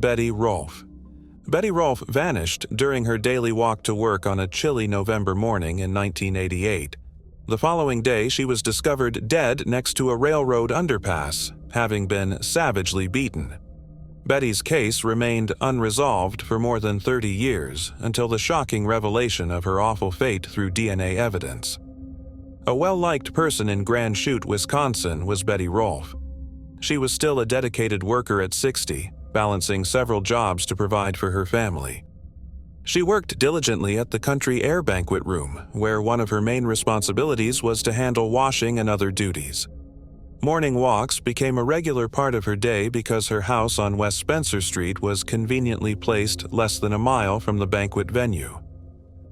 Betty Rolf. Betty Rolf vanished during her daily walk to work on a chilly November morning in 1988. The following day, she was discovered dead next to a railroad underpass, having been savagely beaten. Betty's case remained unresolved for more than 30 years until the shocking revelation of her awful fate through DNA evidence. A well-liked person in Grand Chute, Wisconsin, was Betty Rolf. She was still a dedicated worker at 60, balancing several jobs to provide for her family. She worked diligently at the Country Air Banquet Room, where one of her main responsibilities was to handle washing and other duties. Morning walks became a regular part of her day because her house on West Spencer Street was conveniently placed less than a mile from the banquet venue.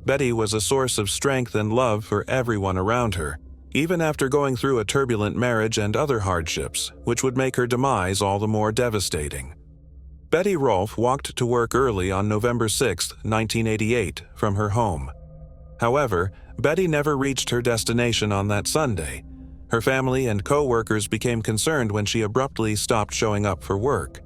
Betty was a source of strength and love for everyone around her, even after going through a turbulent marriage and other hardships, which would make her demise all the more devastating. Betty Rolf walked to work early on November 6, 1988, from her home. However, Betty never reached her destination on that Sunday. Her family and co-workers became concerned when she abruptly stopped showing up for work.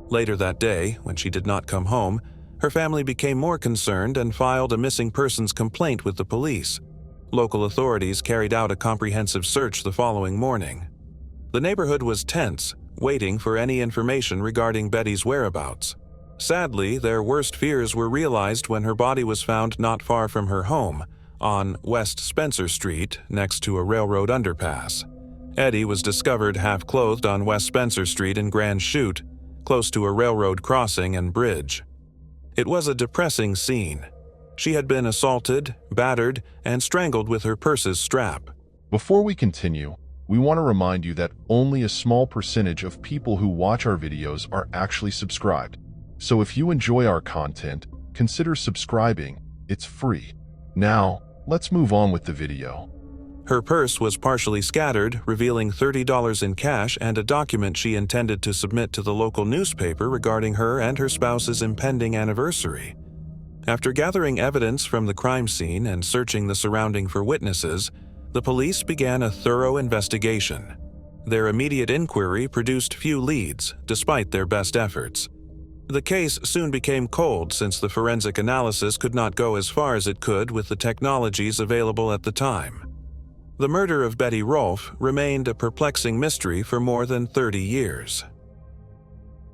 Later that day, when she did not come home, her family became more concerned and filed a missing persons complaint with the police. Local authorities carried out a comprehensive search the following morning. The neighborhood was tense, waiting for any information regarding Betty's whereabouts. Sadly, their worst fears were realized when her body was found not far from her home, on West Spencer Street, next to a railroad underpass. Eddie was discovered half-clothed on West Spencer Street in Grand Chute, close to a railroad crossing and bridge. It was a depressing scene. She had been assaulted, battered, and strangled with her purse's strap. Before we continue, we want to remind you that only a small percentage of people who watch our videos are actually subscribed. So if you enjoy our content, consider subscribing. It's free. Now, let's move on with the video. Her purse was partially scattered, revealing $30 in cash and a document she intended to submit to the local newspaper regarding her and her spouse's impending anniversary. After gathering evidence from the crime scene and searching the surrounding for witnesses, the police began a thorough investigation. Their immediate inquiry produced few leads, despite their best efforts. The case soon became cold since the forensic analysis could not go as far as it could with the technologies available at the time. The murder of Betty Rolf remained a perplexing mystery for more than 30 years.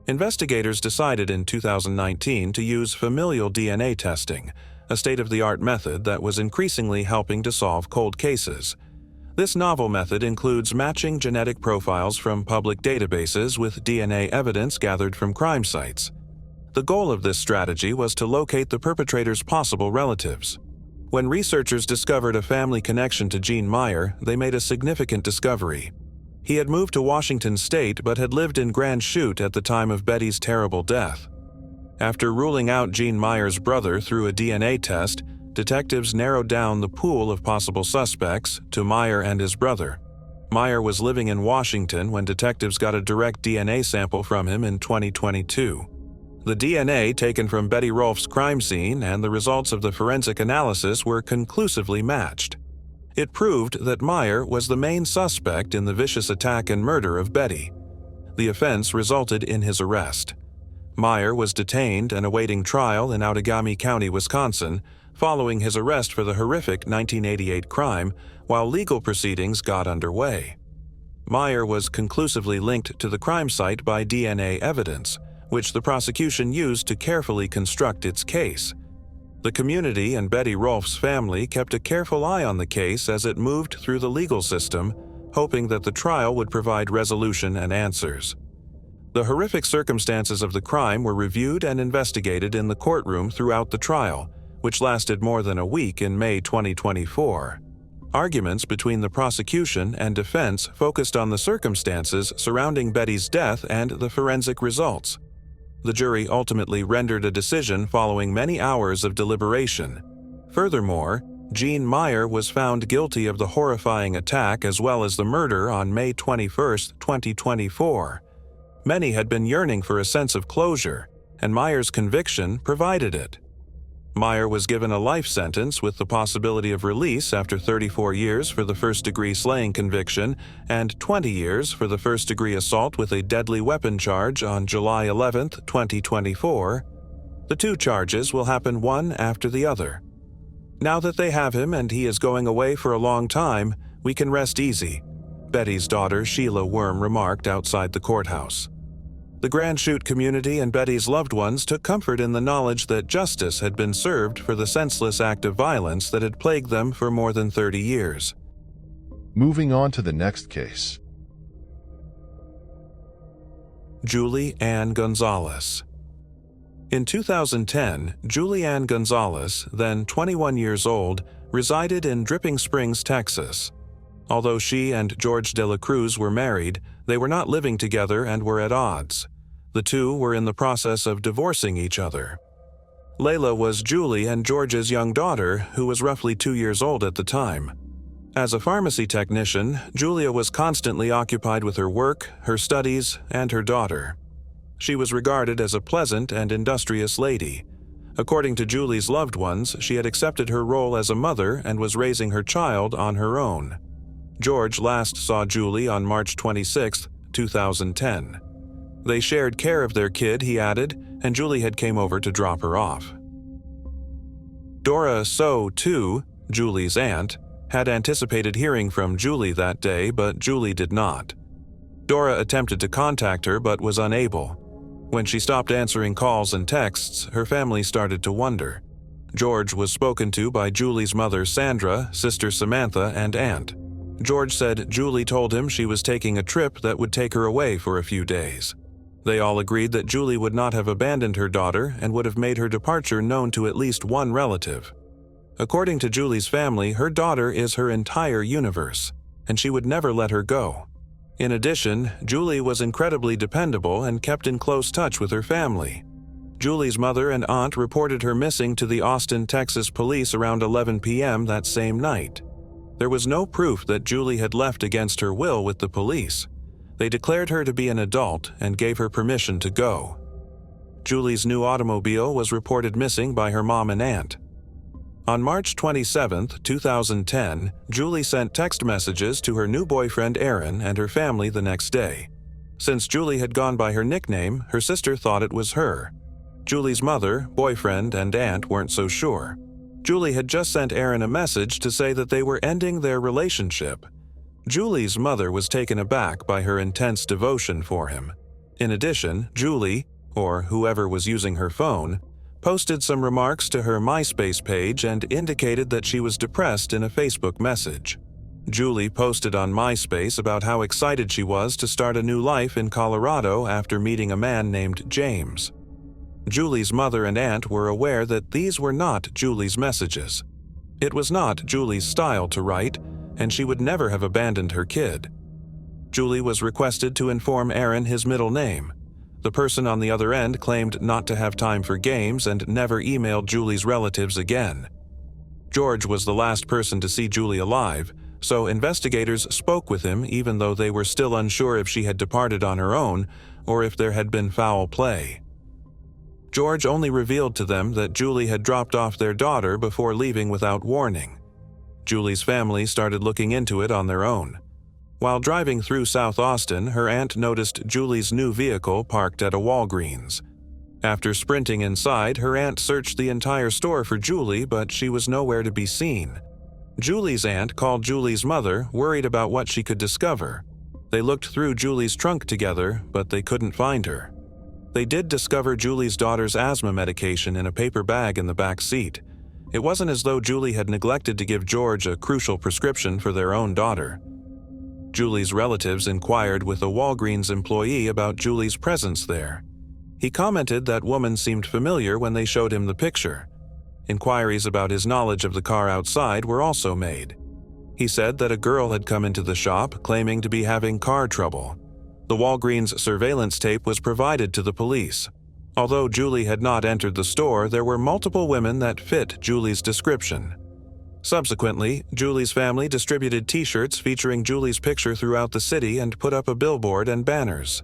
Investigators decided in 2019 to use familial DNA testing, a state-of-the-art method that was increasingly helping to solve cold cases. This novel method includes matching genetic profiles from public databases with DNA evidence gathered from crime sites. The goal of this strategy was to locate the perpetrator's possible relatives. When researchers discovered a family connection to Gene Meyer, they made a significant discovery. He had moved to Washington State but had lived in Grand Chute at the time of Betty's terrible death. After ruling out Gene Meyer's brother through a DNA test, detectives narrowed down the pool of possible suspects to Meyer and his brother. Meyer was living in Washington when detectives got a direct DNA sample from him in 2022. The DNA taken from Betty Rolf's crime scene and the results of the forensic analysis were conclusively matched. It proved that Meyer was the main suspect in the vicious attack and murder of Betty. The offense resulted in his arrest. Meyer was detained and awaiting trial in Outagamie County, Wisconsin, following his arrest for the horrific 1988 crime, while legal proceedings got underway. Meyer was conclusively linked to the crime site by DNA evidence, which the prosecution used to carefully construct its case. The community and Betty Rolf's family kept a careful eye on the case as it moved through the legal system, hoping that the trial would provide resolution and answers. The horrific circumstances of the crime were reviewed and investigated in the courtroom throughout the trial, which lasted more than a week in May 2024. Arguments between the prosecution and defense focused on the circumstances surrounding Betty's death and the forensic results. The jury ultimately rendered a decision following many hours of deliberation. Furthermore, Gene Meyer was found guilty of the horrifying attack as well as the murder on May 21, 2024. Many had been yearning for a sense of closure, and Meyer's conviction provided it. Meyer was given a life sentence with the possibility of release after 34 years for the first-degree slaying conviction and 20 years for the first-degree assault with a deadly weapon charge on July 11, 2024. The two charges will happen one after the other. Now that they have him and he is going away for a long time, we can rest easy, Betty's daughter Sheila Worm remarked outside the courthouse. The Grand Chute community and Betty's loved ones took comfort in the knowledge that justice had been served for the senseless act of violence that had plagued them for more than 30 years. Moving on to the next case. Julie Ann Gonzalez. In 2010, Julie Ann Gonzalez, then 21 years old, resided in Dripping Springs, Texas. Although she and George de la Cruz were married, they were not living together and were at odds. The two were in the process of divorcing each other. Layla was Julie and George's young daughter, who was roughly 2 years old at the time. As a pharmacy technician, Julia was constantly occupied with her work, her studies, and her daughter. She was regarded as a pleasant and industrious lady. According to Julie's loved ones, she had accepted her role as a mother and was raising her child on her own. George last saw Julie on March 26, 2010. They shared care of their kid, he added, and Julie had came over to drop her off. Dora So, too, Julie's aunt, had anticipated hearing from Julie that day, but Julie did not. Dora attempted to contact her but was unable. When she stopped answering calls and texts, her family started to wonder. George was spoken to by Julie's mother Sandra, sister Samantha, and aunt. George said Julie told him she was taking a trip that would take her away for a few days. They all agreed that Julie would not have abandoned her daughter and would have made her departure known to at least one relative. According to Julie's family, her daughter is her entire universe, and she would never let her go. In addition, Julie was incredibly dependable and kept in close touch with her family. Julie's mother and aunt reported her missing to the Austin, Texas police around 11 p.m. that same night. There was no proof that Julie had left against her will with the police. They declared her to be an adult and gave her permission to go. Julie's new automobile was reported missing by her mom and aunt. On March 27, 2010, Julie sent text messages to her new boyfriend Aaron and her family the next day. Since Julie had gone by her nickname, her sister thought it was her. Julie's mother, boyfriend, and aunt weren't so sure. Julie had just sent Aaron a message to say that they were ending their relationship. Julie's mother was taken aback by her intense devotion for him. In addition, Julie, or whoever was using her phone, posted some remarks to her MySpace page and indicated that she was depressed in a Facebook message. Julie posted on MySpace about how excited she was to start a new life in Colorado after meeting a man named James. Julie's mother and aunt were aware that these were not Julie's messages. It was not Julie's style to write, and she would never have abandoned her kid. Julie was requested to inform Aaron his middle name. The person on the other end claimed not to have time for games and never emailed Julie's relatives again. George was the last person to see Julie alive, so investigators spoke with him even though they were still unsure if she had departed on her own or if there had been foul play. George only revealed to them that Julie had dropped off their daughter before leaving without warning. Julie's family started looking into it on their own. While driving through South Austin, her aunt noticed Julie's new vehicle parked at a Walgreens. After sprinting inside, her aunt searched the entire store for Julie, but she was nowhere to be seen. Julie's aunt called Julie's mother, worried about what she could discover. They looked through Julie's trunk together, but they couldn't find her. They did discover Julie's daughter's asthma medication in a paper bag in the back seat. It wasn't as though Julie had neglected to give George a crucial prescription for their own daughter. Julie's relatives inquired with a Walgreens employee about Julie's presence there. He commented that woman seemed familiar when they showed him the picture. Inquiries about his knowledge of the car outside were also made. He said that a girl had come into the shop claiming to be having car trouble. The Walgreens surveillance tape was provided to the police. Although Julie had not entered the store, there were multiple women that fit Julie's description. Subsequently, Julie's family distributed T-shirts featuring Julie's picture throughout the city and put up a billboard and banners.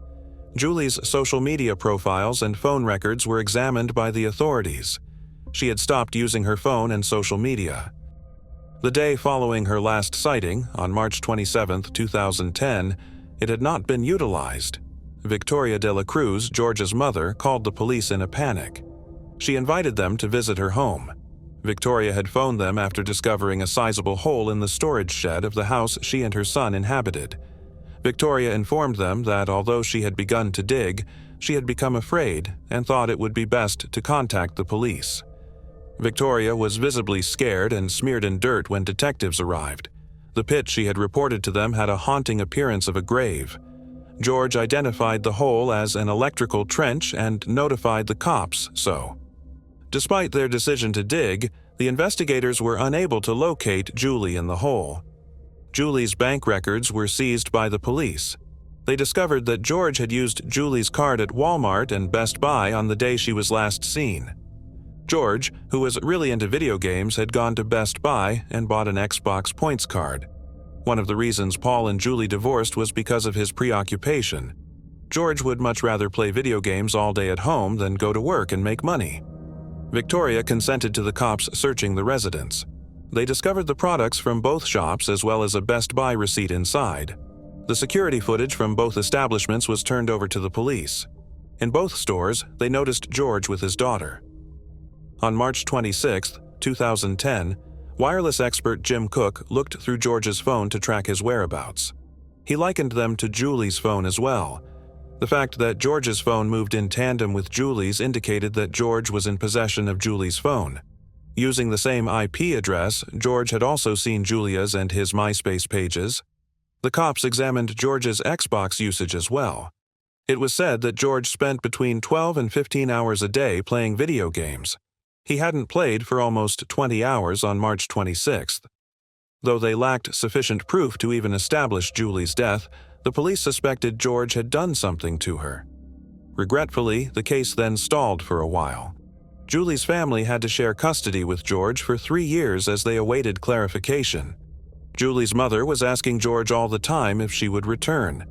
Julie's social media profiles and phone records were examined by the authorities. She had stopped using her phone and social media. The day following her last sighting, on March 27, 2010, it had not been utilized. Victoria de la Cruz, George's mother, called the police in a panic. She invited them to visit her home. Victoria had phoned them after discovering a sizable hole in the storage shed of the house she and her son inhabited. Victoria informed them that although she had begun to dig, she had become afraid and thought it would be best to contact the police. Victoria was visibly scared and smeared in dirt when detectives arrived. The pit she had reported to them had a haunting appearance of a grave. George identified the hole as an electrical trench and notified the cops so. Despite their decision to dig, the investigators were unable to locate Julie in the hole. Julie's bank records were seized by the police. They discovered that George had used Julie's card at Walmart and Best Buy on the day she was last seen. George, who was really into video games, had gone to Best Buy and bought an Xbox points card. One of the reasons Paul and Julie divorced was because of his preoccupation. George would much rather play video games all day at home than go to work and make money. Victoria consented to the cops searching the residence. They discovered the products from both shops as well as a Best Buy receipt inside. The security footage from both establishments was turned over to the police. In both stores, they noticed George with his daughter. On March 26, 2010, wireless expert Jim Cook looked through George's phone to track his whereabouts. He likened them to Julie's phone as well. The fact that George's phone moved in tandem with Julie's indicated that George was in possession of Julie's phone. Using the same IP address, George had also seen Julia's and his MySpace pages. The cops examined George's Xbox usage as well. It was said that George spent between 12 and 15 hours a day playing video games. He hadn't played for almost 20 hours on March 26th. Though they lacked sufficient proof to even establish Julie's death, the police suspected George had done something to her. Regretfully, the case then stalled for a while. Julie's family had to share custody with George for 3 years as they awaited clarification. Julie's mother was asking George all the time if she would return.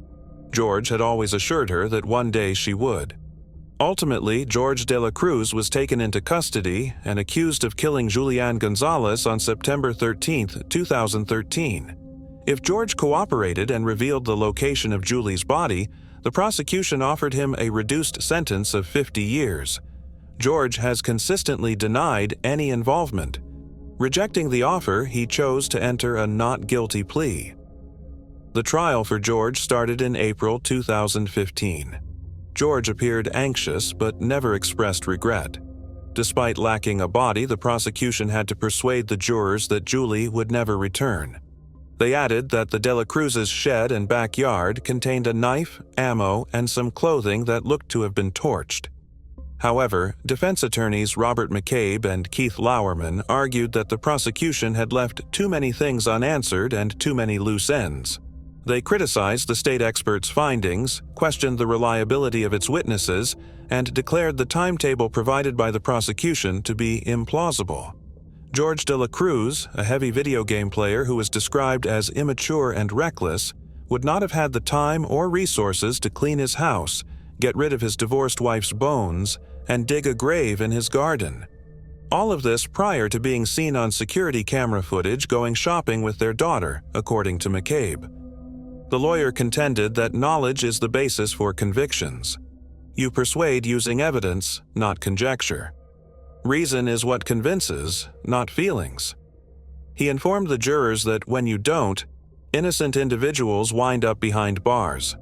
George had always assured her that one day she would. Ultimately, George de la Cruz was taken into custody and accused of killing Julian Gonzalez on September 13, 2013. If George cooperated and revealed the location of Julie's body, the prosecution offered him a reduced sentence of 50 years. George has consistently denied any involvement. Rejecting the offer, he chose to enter a not guilty plea. The trial for George started in April 2015. George appeared anxious but never expressed regret. Despite lacking a body, the prosecution had to persuade the jurors that Julie would never return. They added that the de la Cruz's shed and backyard contained a knife, ammo, and some clothing that looked to have been torched. However, defense attorneys Robert McCabe and Keith Lauerman argued that the prosecution had left too many things unanswered and too many loose ends. They criticized the state expert's findings, questioned the reliability of its witnesses, and declared the timetable provided by the prosecution to be implausible. George de la Cruz, a heavy video game player who was described as immature and reckless, would not have had the time or resources to clean his house, get rid of his divorced wife's bones, and dig a grave in his garden. All of this prior to being seen on security camera footage going shopping with their daughter, according to McCabe. The lawyer contended that knowledge is the basis for convictions. You persuade using evidence, not conjecture. Reason is what convinces, not feelings. He informed the jurors that when you don't, innocent individuals wind up behind bars.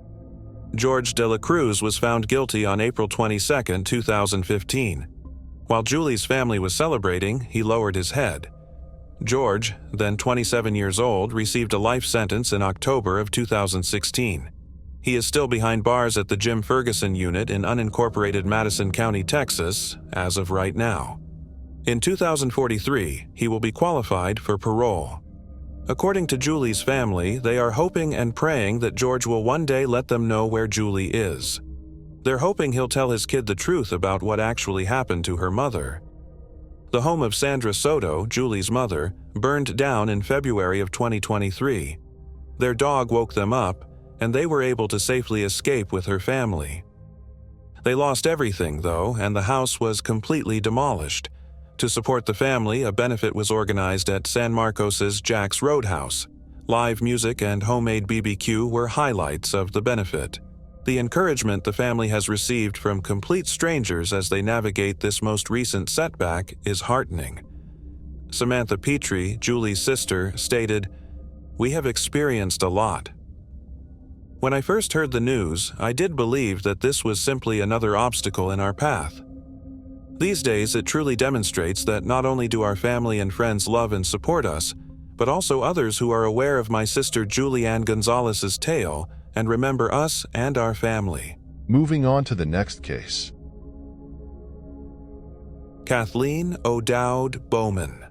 George de la Cruz was found guilty on April 22, 2015. While Julie's family was celebrating, he lowered his head. George, then 27 years old, received a life sentence in October of 2016. He is still behind bars at the Jim Ferguson unit in unincorporated Madison County, Texas, as of right now. In 2043, he will be qualified for parole. According to Julie's family, they are hoping and praying that George will one day let them know where Julie is. They're hoping he'll tell his kid the truth about what actually happened to her mother. The home of Sandra Soto, Julie's mother, burned down in February of 2023. Their dog woke them up, and they were able to safely escape with her family. They lost everything, though, and the house was completely demolished. To support the family, a benefit was organized at San Marcos's Jack's Roadhouse. Live music and homemade BBQ were highlights of the benefit. The encouragement the family has received from complete strangers as they navigate this most recent setback is heartening. Samantha Petrie, Julie's sister, stated, "We have experienced a lot. When I first heard the news, I did believe that this was simply another obstacle in our path. These days, it truly demonstrates that not only do our family and friends love and support us, but also others who are aware of my sister Julie Ann Gonzalez's tale and remember us and our family." Moving on to the next case. Kathleen O'Dowd Bowman.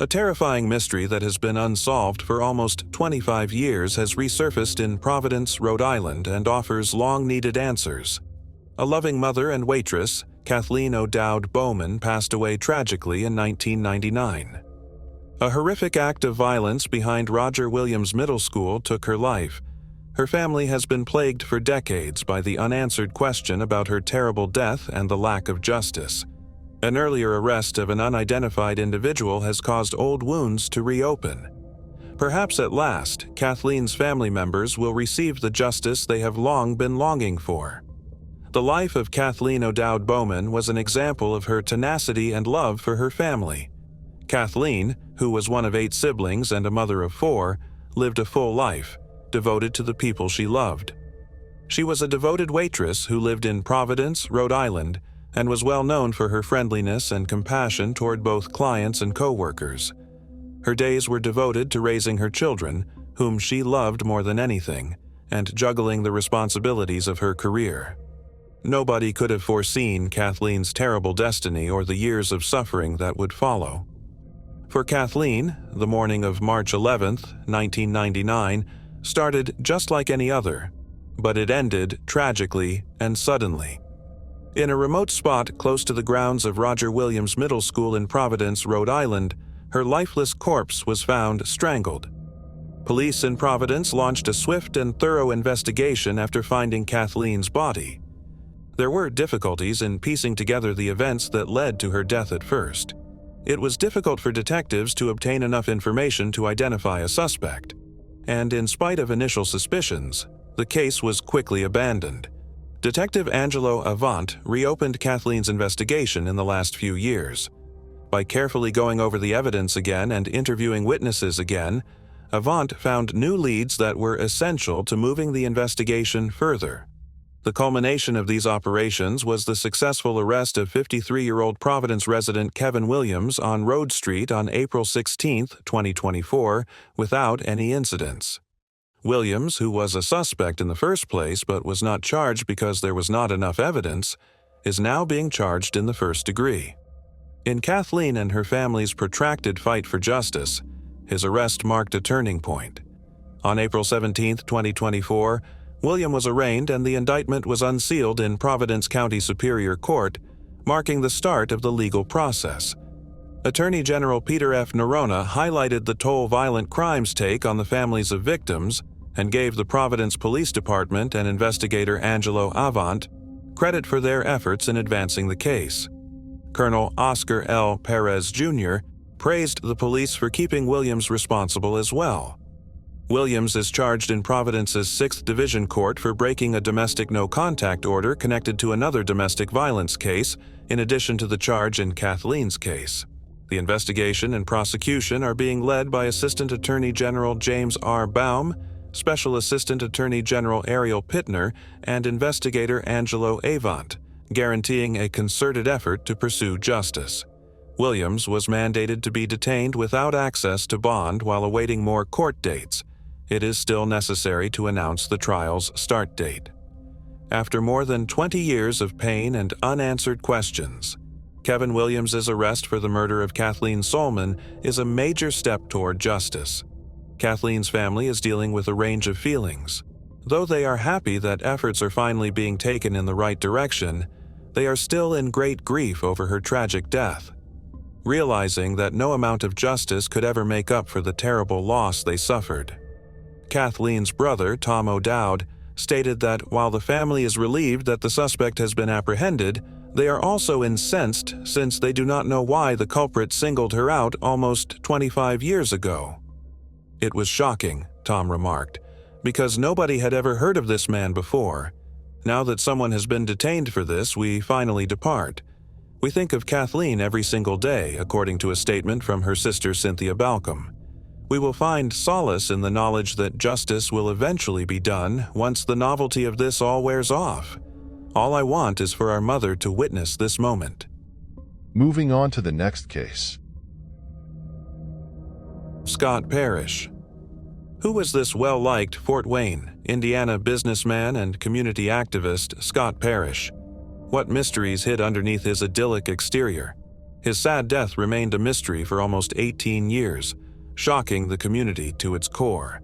A terrifying mystery that has been unsolved for almost 25 years has resurfaced in Providence, Rhode Island, and offers long-needed answers. A loving mother and waitress, Kathleen O'Dowd Bowman, passed away tragically in 1999. A horrific act of violence behind Roger Williams Middle School took her life. Her family has been plagued for decades by the unanswered question about her terrible death and the lack of justice. An earlier arrest of an unidentified individual has caused old wounds to reopen. Perhaps at last, Kathleen's family members will receive the justice they have long been longing for. The life of Kathleen O'Dowd Bowman was an example of her tenacity and love for her family. Kathleen, who was one of 8 siblings and a mother of 4, lived a full life, devoted to the people she loved. She was a devoted waitress who lived in Providence, Rhode Island, and was well known for her friendliness and compassion toward both clients and co-workers. Her days were devoted to raising her children, whom she loved more than anything, and juggling the responsibilities of her career. Nobody could have foreseen Kathleen's terrible destiny or the years of suffering that would follow. For Kathleen, the morning of March 11, 1999, started just like any other, but it ended tragically and suddenly. In a remote spot close to the grounds of Roger Williams Middle School in Providence, Rhode Island, her lifeless corpse was found strangled. Police in Providence launched a swift and thorough investigation after finding Kathleen's body. There were difficulties in piecing together the events that led to her death at first. It was difficult for detectives to obtain enough information to identify a suspect, and in spite of initial suspicions, the case was quickly abandoned. Detective Angelo Avant reopened Kathleen's investigation in the last few years. By carefully going over the evidence again and interviewing witnesses again, Avant found new leads that were essential to moving the investigation further. The culmination of these operations was the successful arrest of 53-year-old Providence resident Kevin Williams on Road Street on April 16, 2024, without any incidents. Williams, who was a suspect in the first place but was not charged because there was not enough evidence, is now being charged in the first degree. In Kathleen and her family's protracted fight for justice, his arrest marked a turning point. On April 17, 2024, William was arraigned and the indictment was unsealed in Providence County Superior Court, marking the start of the legal process. Attorney General Peter F. Norona highlighted the toll violent crimes take on the families of victims and gave the Providence Police Department and investigator Angelo Avant credit for their efforts in advancing the case. Colonel Oscar L. Perez, Jr. praised the police for keeping Williams responsible as well. Williams is charged in Providence's 6th Division Court for breaking a domestic no-contact order connected to another domestic violence case, in addition to the charge in Kathleen's case. The investigation and prosecution are being led by Assistant Attorney General James R. Baum, Special Assistant Attorney General Ariel Pittner, and Investigator Angelo Avant, guaranteeing a concerted effort to pursue justice. Williams was mandated to be detained without access to bond while awaiting more court dates. It is still necessary to announce the trial's start date. After more than 20 years of pain and unanswered questions, Kevin Williams' arrest for the murder of Kathleen Solman is a major step toward justice. Kathleen's family is dealing with a range of feelings. Though they are happy that efforts are finally being taken in the right direction, they are still in great grief over her tragic death, realizing that no amount of justice could ever make up for the terrible loss they suffered. Kathleen's brother, Tom O'Dowd, stated that while the family is relieved that the suspect has been apprehended, They are also incensed since they do not know why the culprit singled her out almost 25 years ago. "It was shocking," Tom remarked, "because nobody had ever heard of this man before. Now that someone has been detained for this, we finally depart. We think of Kathleen every single day," according to a statement from her sister Cynthia Balcom. "We will find solace in the knowledge that justice will eventually be done once the novelty of this all wears off. All I want is for our mother to witness this moment." Moving on to the next case. Scott Parrish. Who was this well-liked Fort Wayne, Indiana businessman and community activist Scott Parrish? What mysteries hid underneath his idyllic exterior? His sad death remained a mystery for almost 18 years, shocking the community to its core.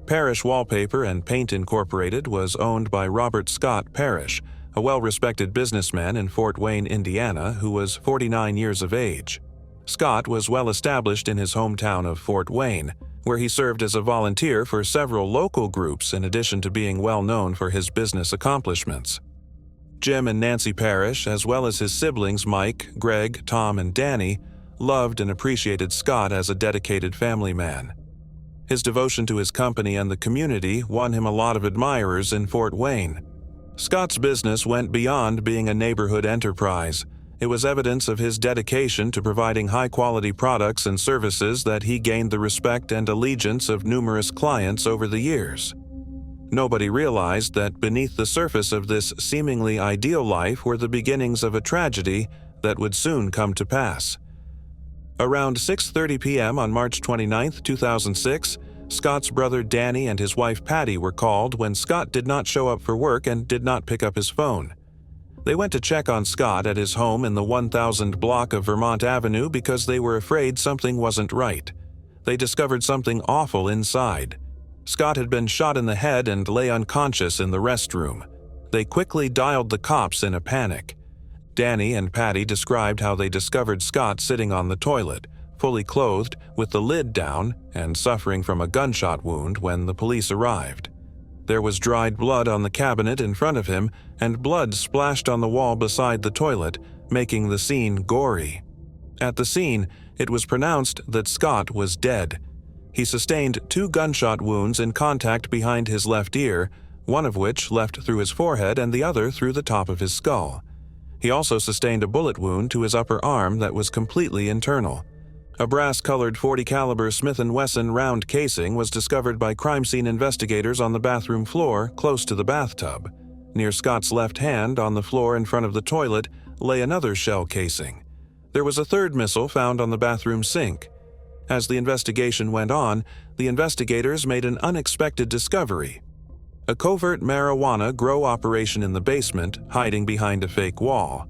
Parrish Wallpaper and Paint Incorporated was owned by Robert Scott Parrish, a well-respected businessman in Fort Wayne, Indiana, who was 49 years of age. Scott was well established in his hometown of Fort Wayne, where he served as a volunteer for several local groups in addition to being well known for his business accomplishments. Jim and Nancy Parrish, as well as his siblings Mike, Greg, Tom, and Danny, loved and appreciated Scott as a dedicated family man. His devotion to his company and the community won him a lot of admirers in Fort Wayne. Scott's business went beyond being a neighborhood enterprise. It was evidence of his dedication to providing high-quality products and services that he gained the respect and allegiance of numerous clients over the years. Nobody realized that beneath the surface of this seemingly ideal life were the beginnings of a tragedy that would soon come to pass. Around 6:30 p.m. on March 29, 2006, Scott's brother Danny and his wife Patty were called when Scott did not show up for work and did not pick up his phone. They went to check on Scott at his home in the 1000 block of Vermont Avenue because they were afraid something wasn't right. They discovered something awful inside. Scott had been shot in the head and lay unconscious in the restroom. They quickly dialed the cops in a panic. Danny and Patty described how they discovered Scott sitting on the toilet, fully clothed, with the lid down, and suffering from a gunshot wound when the police arrived. There was dried blood on the cabinet in front of him, and blood splashed on the wall beside the toilet, making the scene gory. At the scene, it was pronounced that Scott was dead. He sustained 2 gunshot wounds in contact behind his left ear, one of which left through his forehead and the other through the top of his skull. He also sustained a bullet wound to his upper arm that was completely internal. A brass-colored .40 caliber Smith & Wesson round casing was discovered by crime scene investigators on the bathroom floor close to the bathtub. Near Scott's left hand, on the floor in front of the toilet, lay another shell casing. There was a third missile found on the bathroom sink. As the investigation went on, the investigators made an unexpected discovery: a covert marijuana grow operation in the basement, hiding behind a fake wall.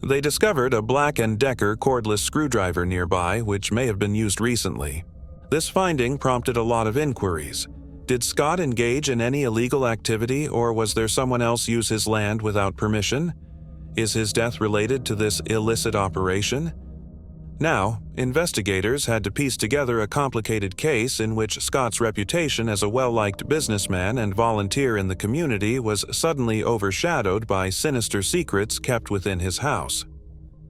They discovered a Black & Decker cordless screwdriver nearby, which may have been used recently. This finding prompted a lot of inquiries. Did Scott engage in any illegal activity, or was there someone else use his land without permission? Is his death related to this illicit operation? Now, investigators had to piece together a complicated case in which Scott's reputation as a well-liked businessman and volunteer in the community was suddenly overshadowed by sinister secrets kept within his house.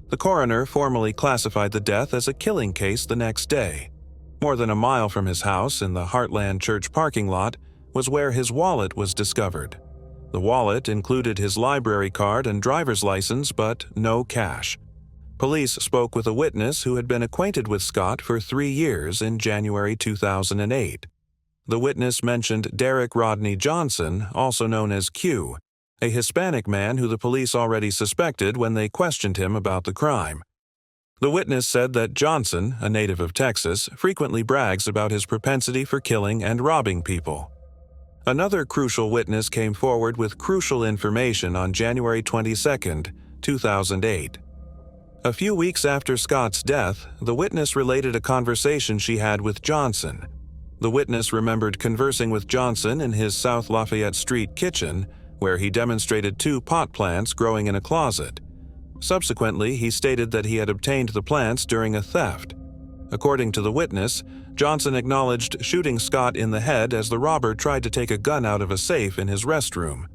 The coroner formally classified the death as a killing case the next day. More than a mile from his house, in the Heartland Church parking lot, was where his wallet was discovered. The wallet included his library card and driver's license, but no cash. Police spoke with a witness who had been acquainted with Scott for 3 years in January 2008. The witness mentioned Derek Rodney Johnson, also known as Q, a Hispanic man who the police already suspected when they questioned him about the crime. The witness said that Johnson, a native of Texas, frequently brags about his propensity for killing and robbing people. Another crucial witness came forward with crucial information on January 22, 2008. A few weeks after Scott's death, the witness related a conversation she had with Johnson. The witness remembered conversing with Johnson in his South Lafayette Street kitchen, where he demonstrated 2 pot plants growing in a closet. Subsequently, he stated that he had obtained the plants during a theft. According to the witness, Johnson acknowledged shooting Scott in the head as the robber tried to take a gun out of a safe in his restroom.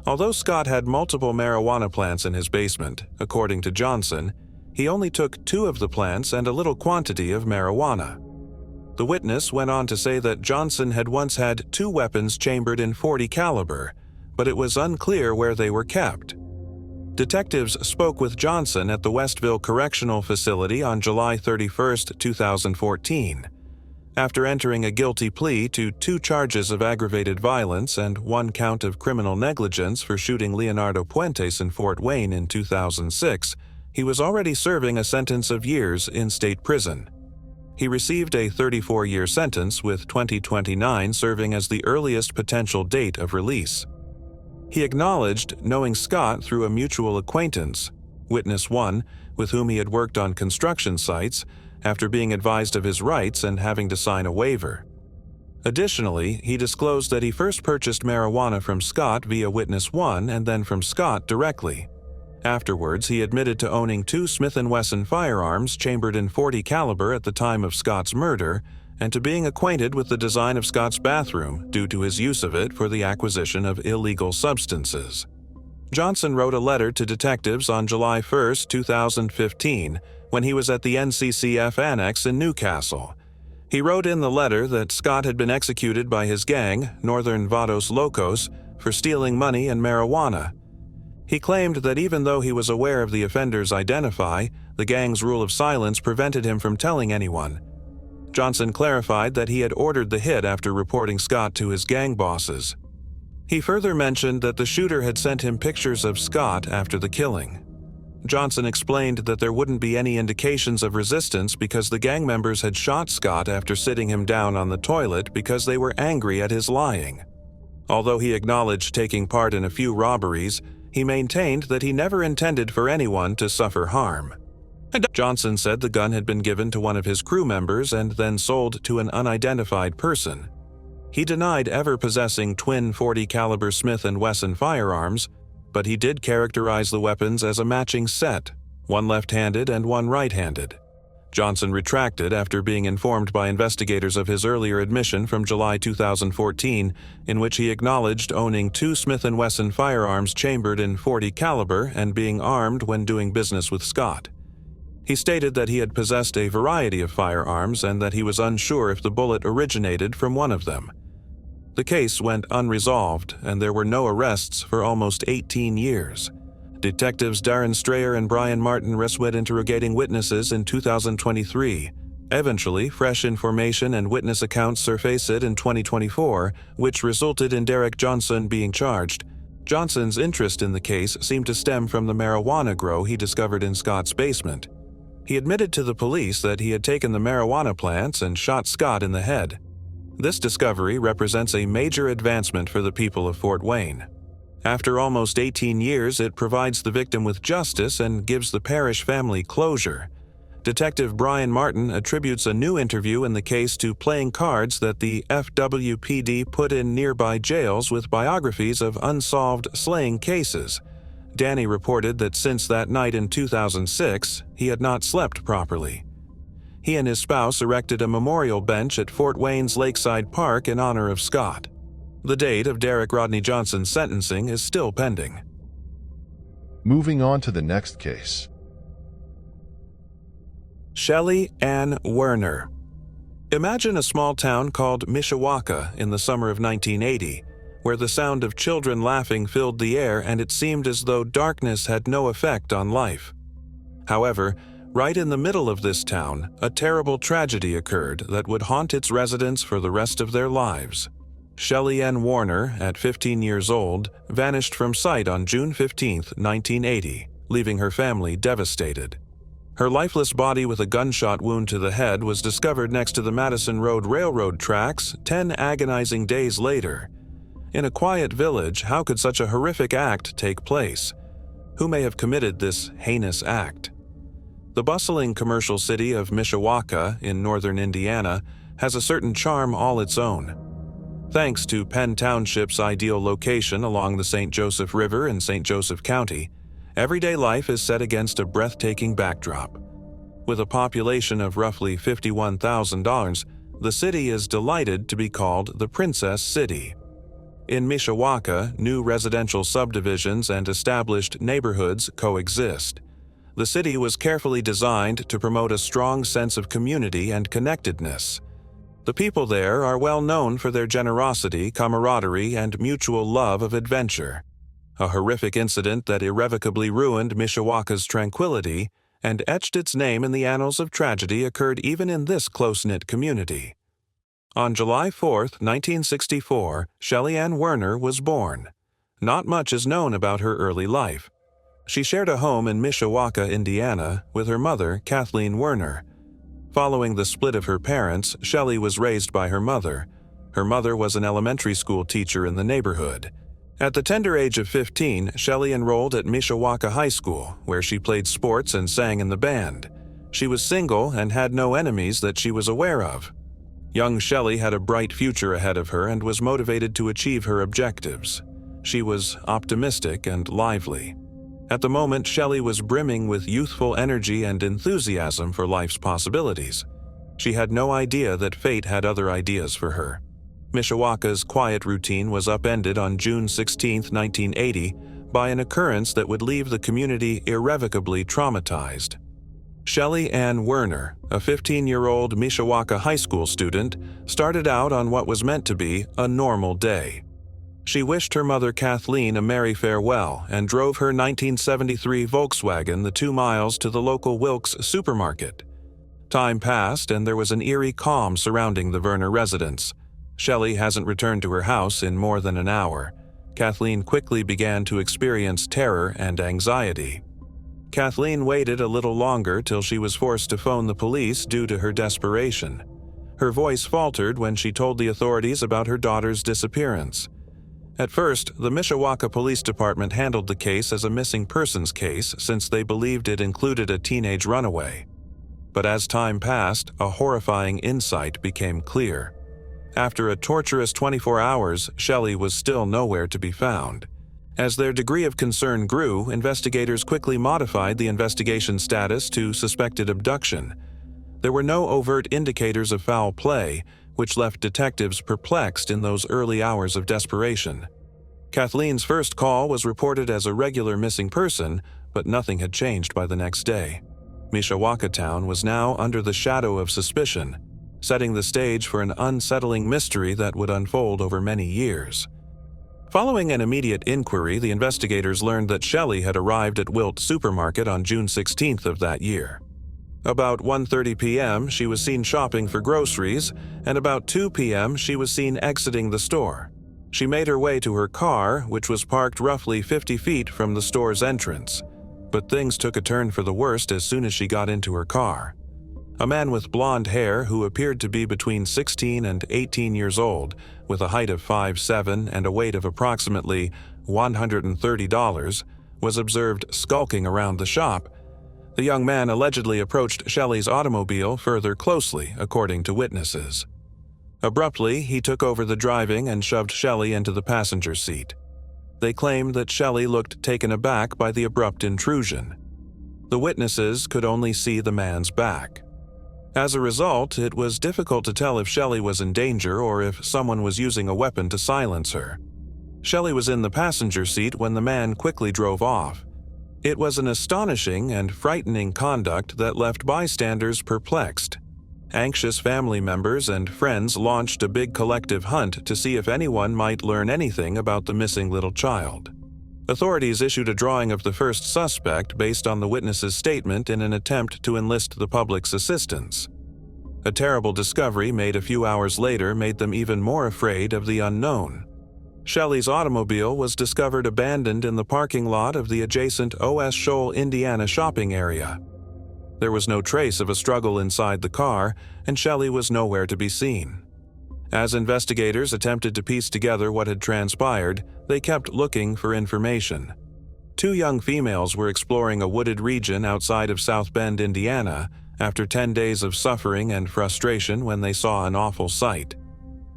Although Scott had multiple marijuana plants in his basement, according to Johnson, he only took 2 of the plants and a little quantity of marijuana. The witness went on to say that Johnson had once had 2 weapons chambered in .40 caliber, but it was unclear where they were kept. Detectives spoke with Johnson at the Westville Correctional Facility on July 31, 2014. After entering a guilty plea to 2 charges of aggravated violence and 1 count of criminal negligence for shooting Leonardo Puentes in Fort Wayne in 2006, he was already serving a sentence of years in state prison. He received a 34-year sentence, with 2029 serving as the earliest potential date of release. He acknowledged knowing Scott through a mutual acquaintance, Witness 1, with whom he had worked on construction sites, after being advised of his rights and having to sign a waiver. Additionally, he disclosed that he first purchased marijuana from Scott via Witness 1 and then from Scott directly. Afterwards, he admitted to owning 2 Smith & Wesson firearms chambered in .40 caliber at the time of Scott's murder, and to being acquainted with the design of Scott's bathroom due to his use of it for the acquisition of illegal substances. Johnson wrote a letter to detectives on July 1, 2015, when he was at the NCCF Annex in Newcastle. He wrote in the letter that Scott had been executed by his gang, Northern Vados Locos, for stealing money and marijuana. He claimed that even though he was aware of the offenders identify, the gang's rule of silence prevented him from telling anyone. Johnson clarified that he had ordered the hit after reporting Scott to his gang bosses. He further mentioned that the shooter had sent him pictures of Scott after the killing. Johnson explained that there wouldn't be any indications of resistance because the gang members had shot Scott after sitting him down on the toilet because they were angry at his lying. Although he acknowledged taking part in a few robberies, he maintained that he never intended for anyone to suffer harm. Johnson said the gun had been given to one of his crew members and then sold to an unidentified person. He denied ever possessing twin .40 caliber Smith & Wesson firearms, but he did characterize the weapons as a matching set, one left-handed and one right-handed. Johnson retracted after being informed by investigators of his earlier admission from July 2014, in which he acknowledged owning 2 Smith & Wesson firearms chambered in .40 caliber and being armed when doing business with Scott. He stated that he had possessed a variety of firearms and that he was unsure if the bullet originated from one of them. The case went unresolved, and there were no arrests for almost 18 years. Detectives Darren Strayer and Brian Martin risked interrogating witnesses in 2023. Eventually, fresh information and witness accounts surfaced in 2024, which resulted in Derek Johnson being charged. Johnson's interest in the case seemed to stem from the marijuana grow he discovered in Scott's basement. He admitted to the police that he had taken the marijuana plants and shot Scott in the head. This discovery represents a major advancement for the people of Fort Wayne. After almost 18 years, it provides the victim with justice and gives the Parrish family closure. Detective Brian Martin attributes a new interview in the case to playing cards that the FWPD put in nearby jails with biographies of unsolved slaying cases. Danny reported that since that night in 2006, he had not slept properly. He and his spouse erected a memorial bench at Fort Wayne's Lakeside Park in honor of Scott. The date of Derek Rodney Johnson's sentencing is still pending. Moving on to the next case. Shelley Werner. Imagine a small town called Mishawaka in the summer of 1980, where the sound of children laughing filled the air and it seemed as though darkness had no effect on life. However, right in the middle of this town, a terrible tragedy occurred that would haunt its residents for the rest of their lives. Shelley Werner, at 15 years old, vanished from sight on June 15, 1980, leaving her family devastated. Her lifeless body with a gunshot wound to the head was discovered next to the Madison Road Railroad tracks 10 agonizing days later. In a quiet village, how could such a horrific act take place? Who may have committed this heinous act? The bustling commercial city of Mishawaka in northern Indiana has a certain charm all its own. Thanks to Penn Township's ideal location along the St. Joseph River in St. Joseph County, everyday life is set against a breathtaking backdrop. With a population of roughly 51,000, the city is delighted to be called the Princess City. In Mishawaka, new residential subdivisions and established neighborhoods coexist. The city was carefully designed to promote a strong sense of community and connectedness. The people there are well known for their generosity, camaraderie, and mutual love of adventure. A horrific incident that irrevocably ruined Mishawaka's tranquility and etched its name in the annals of tragedy occurred even in this close-knit community. On July 4, 1964, Shelley Werner was born. Not much is known about her early life. She shared a home in Mishawaka, Indiana, with her mother, Kathleen Werner. Following the split of her parents, Shelley was raised by her mother. Her mother was an elementary school teacher in the neighborhood. At the tender age of 15, Shelley enrolled at Mishawaka High School, where she played sports and sang in the band. She was single and had no enemies that she was aware of. Young Shelley had a bright future ahead of her and was motivated to achieve her objectives. She was optimistic and lively. At the moment, Shelley was brimming with youthful energy and enthusiasm for life's possibilities. She had no idea that fate had other ideas for her. Mishawaka's quiet routine was upended on June 16, 1980, by an occurrence that would leave the community irrevocably traumatized. Shelley Werner, a 15-year-old Mishawaka high school student, started out on what was meant to be a normal day. She wished her mother Kathleen a merry farewell and drove her 1973 Volkswagen the 2 miles to the local Wilkes supermarket. Time passed and there was an eerie calm surrounding the Werner residence. Shelley hasn't returned to her house in more than an hour. Kathleen quickly began to experience terror and anxiety. Kathleen waited a little longer till she was forced to phone the police due to her desperation. Her voice faltered when she told the authorities about her daughter's disappearance. At first, the Mishawaka Police Department handled the case as a missing persons case since they believed it included a teenage runaway. But as time passed, a horrifying insight became clear. After a torturous 24 hours, Shelley was still nowhere to be found. As their degree of concern grew, investigators quickly modified the investigation status to suspected abduction. There were no overt indicators of foul play, which left detectives perplexed in those early hours of desperation. Kathleen's first call was reported as a regular missing person, but nothing had changed by the next day. Mishawaka town was now under the shadow of suspicion, setting the stage for an unsettling mystery that would unfold over many years. Following an immediate inquiry, the investigators learned that Shelley had arrived at Wilt Supermarket on June 16th of that year. About 1:30 p.m., she was seen shopping for groceries, and about 2 p.m., she was seen exiting the store. She made her way to her car, which was parked roughly 50 feet from the store's entrance. But things took a turn for the worst as soon as she got into her car. A man with blonde hair who appeared to be between 16 and 18 years old, with a height of 5'7" and a weight of approximately $130, was observed skulking around the shop. The young man allegedly approached Shelley's automobile further closely, according to witnesses. Abruptly, he took over the driving and shoved Shelley into the passenger seat. They claimed that Shelley looked taken aback by the abrupt intrusion. The witnesses could only see the man's back. As a result, it was difficult to tell if Shelley was in danger or if someone was using a weapon to silence her. Shelley was in the passenger seat when the man quickly drove off. It was an astonishing and frightening conduct that left bystanders perplexed. Anxious family members and friends launched a big collective hunt to see if anyone might learn anything about the missing little child. Authorities issued a drawing of the first suspect based on the witness's statement in an attempt to enlist the public's assistance. A terrible discovery made a few hours later made them even more afraid of the unknown. Shelley's automobile was discovered abandoned in the parking lot of the adjacent O.S. Shoal, Indiana shopping area. There was no trace of a struggle inside the car, and Shelley was nowhere to be seen. As investigators attempted to piece together what had transpired, they kept looking for information. 2 young females were exploring a wooded region outside of South Bend, Indiana, after 10 days of suffering and frustration when they saw an awful sight.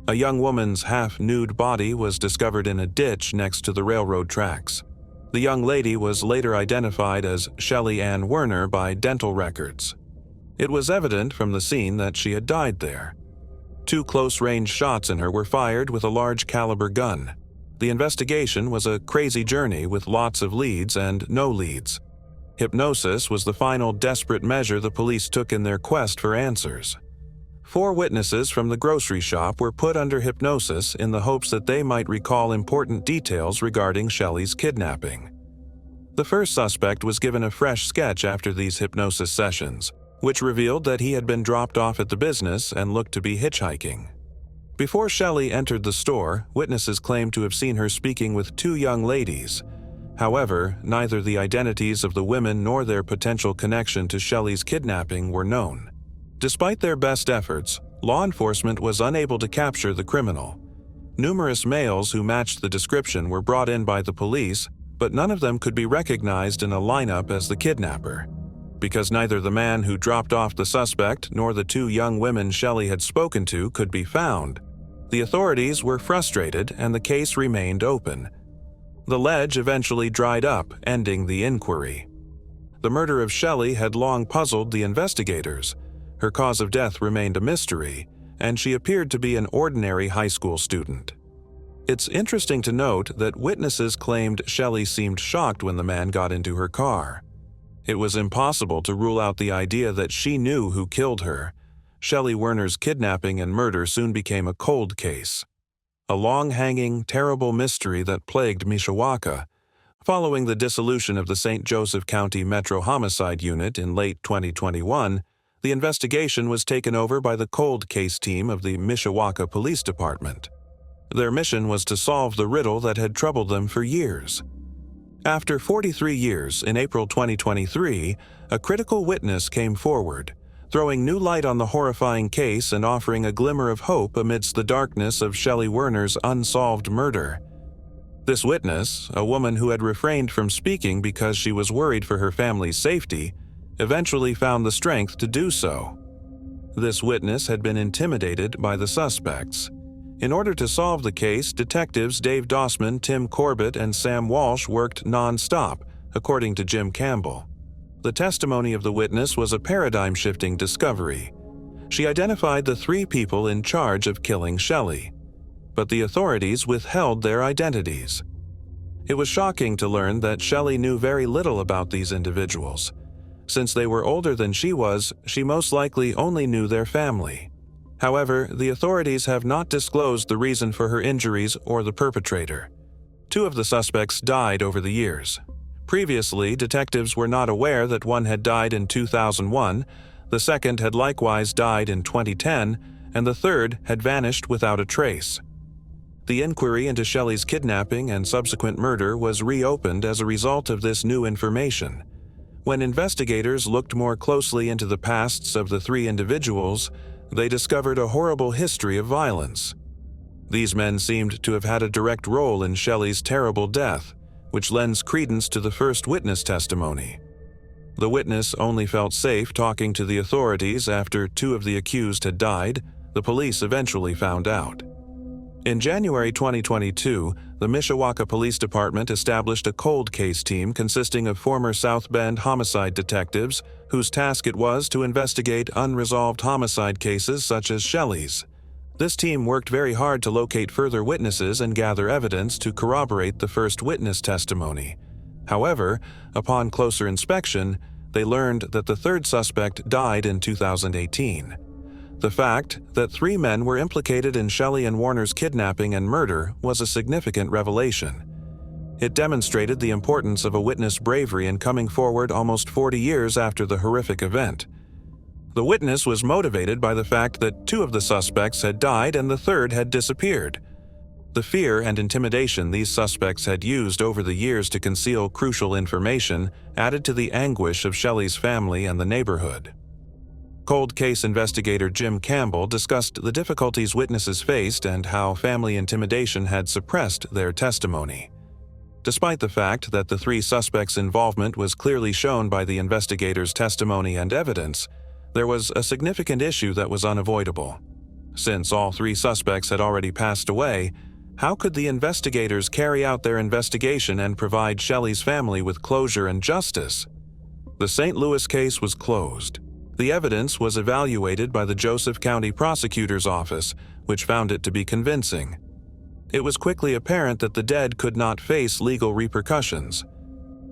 A young woman's half-nude body was discovered in a ditch next to the railroad tracks. The young lady was later identified as Shelley Werner by dental records. It was evident from the scene that she had died there. 2 close-range shots in her were fired with a large-caliber gun. the investigation was a crazy journey with lots of leads and no leads. Hypnosis was the final desperate measure the police took in their quest for answers. 4 witnesses from the grocery shop were put under hypnosis in the hopes that they might recall important details regarding Shelley's kidnapping. The first suspect was given a fresh sketch after these hypnosis sessions, which revealed that he had been dropped off at the business and looked to be hitchhiking. Before Shelley entered the store, witnesses claimed to have seen her speaking with 2 young ladies. However, neither the identities of the women nor their potential connection to Shelley's kidnapping were known. Despite their best efforts, law enforcement was unable to capture the criminal. Numerous males who matched the description were brought in by the police, but none of them could be recognized in a lineup as the kidnapper. Because neither the man who dropped off the suspect nor the 2 young women Shelley had spoken to could be found, the authorities were frustrated and the case remained open. The ledge eventually dried up, ending the inquiry. The murder of Shelley had long puzzled the investigators. Her cause of death remained a mystery, and she appeared to be an ordinary high school student. It's interesting to note that witnesses claimed Shelley seemed shocked when the man got into her car. It was impossible to rule out the idea that she knew who killed her. Shelley Werner's kidnapping and murder soon became a cold case, a long-hanging, terrible mystery that plagued Mishawaka. Following the dissolution of the St. Joseph County Metro Homicide Unit in late 2021, the investigation was taken over by the cold case team of the Mishawaka Police Department. Their mission was to solve the riddle that had troubled them for years. After 43 years, in April 2023, a critical witness came forward, throwing new light on the horrifying case and offering a glimmer of hope amidst the darkness of Shelley Werner's unsolved murder. This witness, a woman who had refrained from speaking because she was worried for her family's safety, eventually found the strength to do so. This witness had been intimidated by the suspects. In order to solve the case, detectives Dave Dossman, Tim Corbett, and Sam Walsh worked non-stop, according to Jim Campbell. The testimony of the witness was a paradigm-shifting discovery. She identified the 3 people in charge of killing Shelley, but the authorities withheld their identities. It was shocking to learn that Shelley knew very little about these individuals. Since they were older than she was, she most likely only knew their family. However, the authorities have not disclosed the reason for her injuries or the perpetrator. 2 of the suspects died over the years. Previously, detectives were not aware that one had died in 2001, the second had likewise died in 2010, and the third had vanished without a trace. The inquiry into Shelley's kidnapping and subsequent murder was reopened as a result of this new information. When investigators looked more closely into the pasts of the 3 individuals, they discovered a horrible history of violence. These men seemed to have had a direct role in Shelley's terrible death, which lends credence to the first witness testimony. The witness only felt safe talking to the authorities after 2 of the accused had died. The police eventually found out. In January 2022, the Mishawaka Police Department established a cold case team consisting of former South Bend homicide detectives whose task it was to investigate unresolved homicide cases such as Shelley's. This team worked very hard to locate further witnesses and gather evidence to corroborate the first witness testimony. However, upon closer inspection, they learned that the third suspect died in 2018. The fact that 3 men were implicated in Shelley and Werner's kidnapping and murder was a significant revelation. It demonstrated the importance of a witness' bravery in coming forward almost 40 years after the horrific event. The witness was motivated by the fact that 2 of the suspects had died and the third had disappeared. The fear and intimidation these suspects had used over the years to conceal crucial information added to the anguish of Shelley's family and the neighborhood. Cold case investigator Jim Campbell discussed the difficulties witnesses faced and how family intimidation had suppressed their testimony. Despite the fact that the 3 suspects' involvement was clearly shown by the investigators' testimony and evidence, there was a significant issue that was unavoidable. Since all 3 suspects had already passed away, how could the investigators carry out their investigation and provide Shelley's family with closure and justice? The St. Louis case was closed. The evidence was evaluated by the Joseph County Prosecutor's Office, which found it to be convincing. It was quickly apparent that the dead could not face legal repercussions.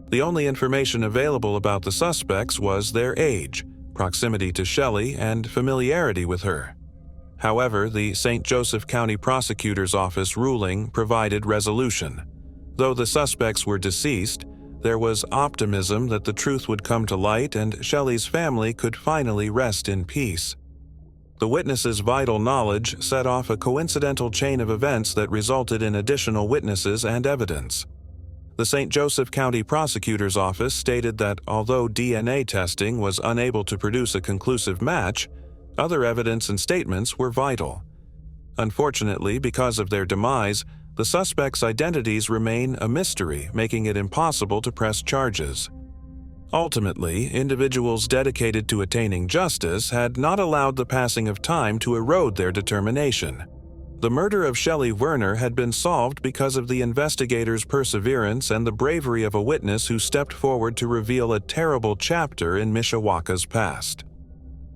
The only information available about the suspects was their age, proximity to Shelley, and familiarity with her. However, the St. Joseph County Prosecutor's Office ruling provided resolution. Though the suspects were deceased, there was optimism that the truth would come to light and Shelley's family could finally rest in peace. The witnesses' vital knowledge set off a coincidental chain of events that resulted in additional witnesses and evidence. The St. Joseph County Prosecutor's Office stated that although DNA testing was unable to produce a conclusive match, other evidence and statements were vital. Unfortunately, because of their demise, the suspects' identities remain a mystery, making it impossible to press charges. Ultimately, individuals dedicated to attaining justice had not allowed the passing of time to erode their determination. The murder of Shelley Werner had been solved because of the investigators' perseverance and the bravery of a witness who stepped forward to reveal a terrible chapter in Mishawaka's past.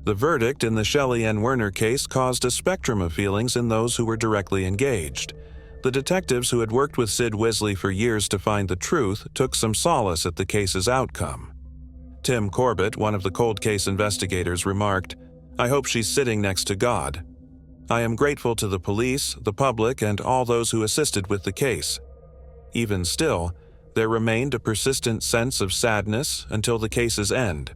The verdict in the Shelley and Werner case caused a spectrum of feelings in those who were directly engaged. The detectives who had worked with Sid Wisley for years to find the truth took some solace at the case's outcome. Tim Corbett, one of the cold case investigators, remarked, "I hope she's sitting next to God. I am grateful to the police, the public, and all those who assisted with the case. Even still, there remained a persistent sense of sadness until the case's end."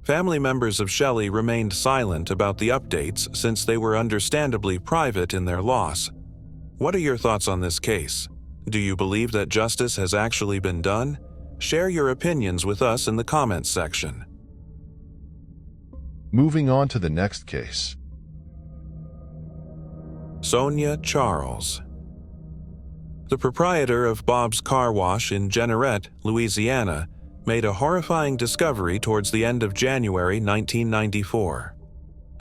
Family members of Shelley remained silent about the updates since they were understandably private in their loss. What are your thoughts on this case? Do you believe that justice has actually been done? Share your opinions with us in the comments section. Moving on to the next case. Sonia Charles. The proprietor of Bob's Car Wash in Jeanerette, Louisiana, made a horrifying discovery towards the end of January 1994.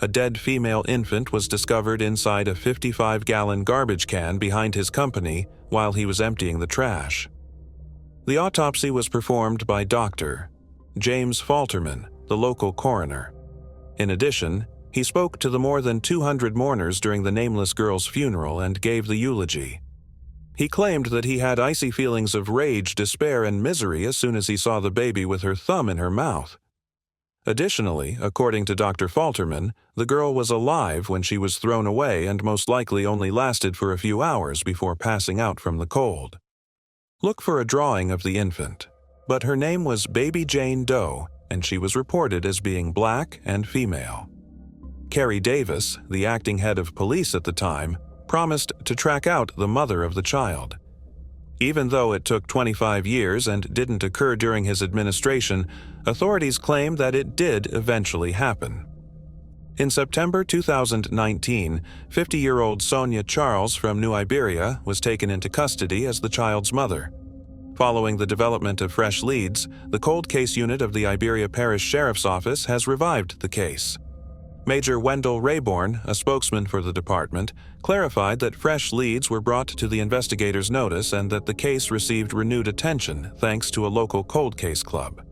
A dead female infant was discovered inside a 55-gallon garbage can behind his company while he was emptying the trash. The autopsy was performed by Dr. James Falterman, the local coroner. In addition, he spoke to the more than 200 mourners during the nameless girl's funeral and gave the eulogy. He claimed that he had icy feelings of rage, despair, and misery as soon as he saw the baby with her thumb in her mouth. Additionally, according to Dr. Falterman, the girl was alive when she was thrown away and most likely only lasted for a few hours before passing out from the cold. Look for a drawing of the infant, but her name was Baby Jane Doe, and she was reported as being black and female. Carrie Davis, the acting head of police at the time, promised to track out the mother of the child. Even though it took 25 years and didn't occur during his administration, authorities claim that it did eventually happen. In September 2019, 50-year-old Sonia Charles from New Iberia was taken into custody as the child's mother. Following the development of fresh leads, the cold case unit of the Iberia Parish Sheriff's Office has revived the case. Major Wendell Rayborn, a spokesman for the department, clarified that fresh leads were brought to the investigators' notice and that the case received renewed attention thanks to a local cold case club.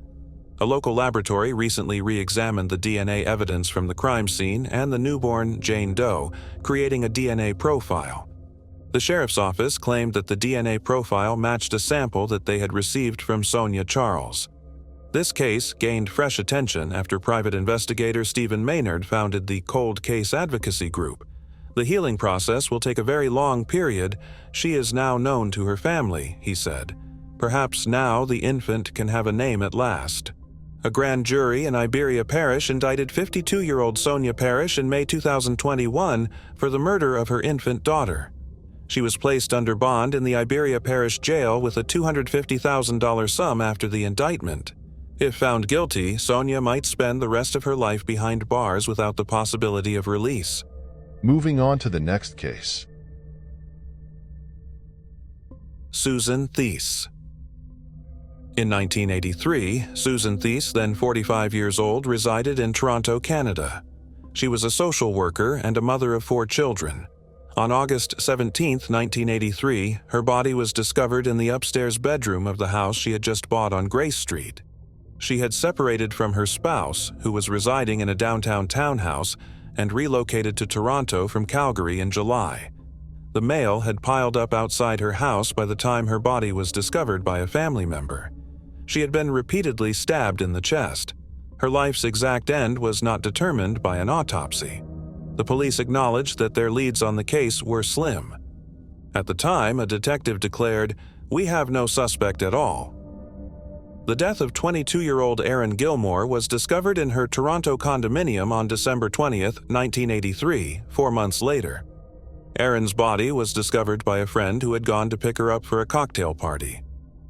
A local laboratory recently re-examined the DNA evidence from the crime scene and the newborn Jane Doe, creating a DNA profile. The sheriff's office claimed that the DNA profile matched a sample that they had received from Sonia Charles. This case gained fresh attention after private investigator Stephen Maynard founded the Cold Case Advocacy Group. The healing process will take a very long period. She is now known to her family, he said. Perhaps now the infant can have a name at last. A grand jury in Iberia Parish indicted 52-year-old Sonia Parrish in May 2021 for the murder of her infant daughter. She was placed under bond in the Iberia Parish jail with a $250,000 sum after the indictment. If found guilty, Sonia might spend the rest of her life behind bars without the possibility of release. Moving on to the next case. Susan Thies. In 1983, Susan Thies, then 45 years old, resided in Toronto, Canada. She was a social worker and a mother of 4 children. On August 17, 1983, her body was discovered in the upstairs bedroom of the house she had just bought on Grace Street. She had separated from her spouse, who was residing in a downtown townhouse, and relocated to Toronto from Calgary in July. The mail had piled up outside her house by the time her body was discovered by a family member. She had been repeatedly stabbed in the chest. Her life's exact end was not determined by an autopsy. The police acknowledged that their leads on the case were slim. At the time, a detective declared, "We have no suspect at all." The death of 22-year-old Erin Gilmore was discovered in her Toronto condominium on December 20, 1983, 4 months later. Erin's body was discovered by a friend who had gone to pick her up for a cocktail party.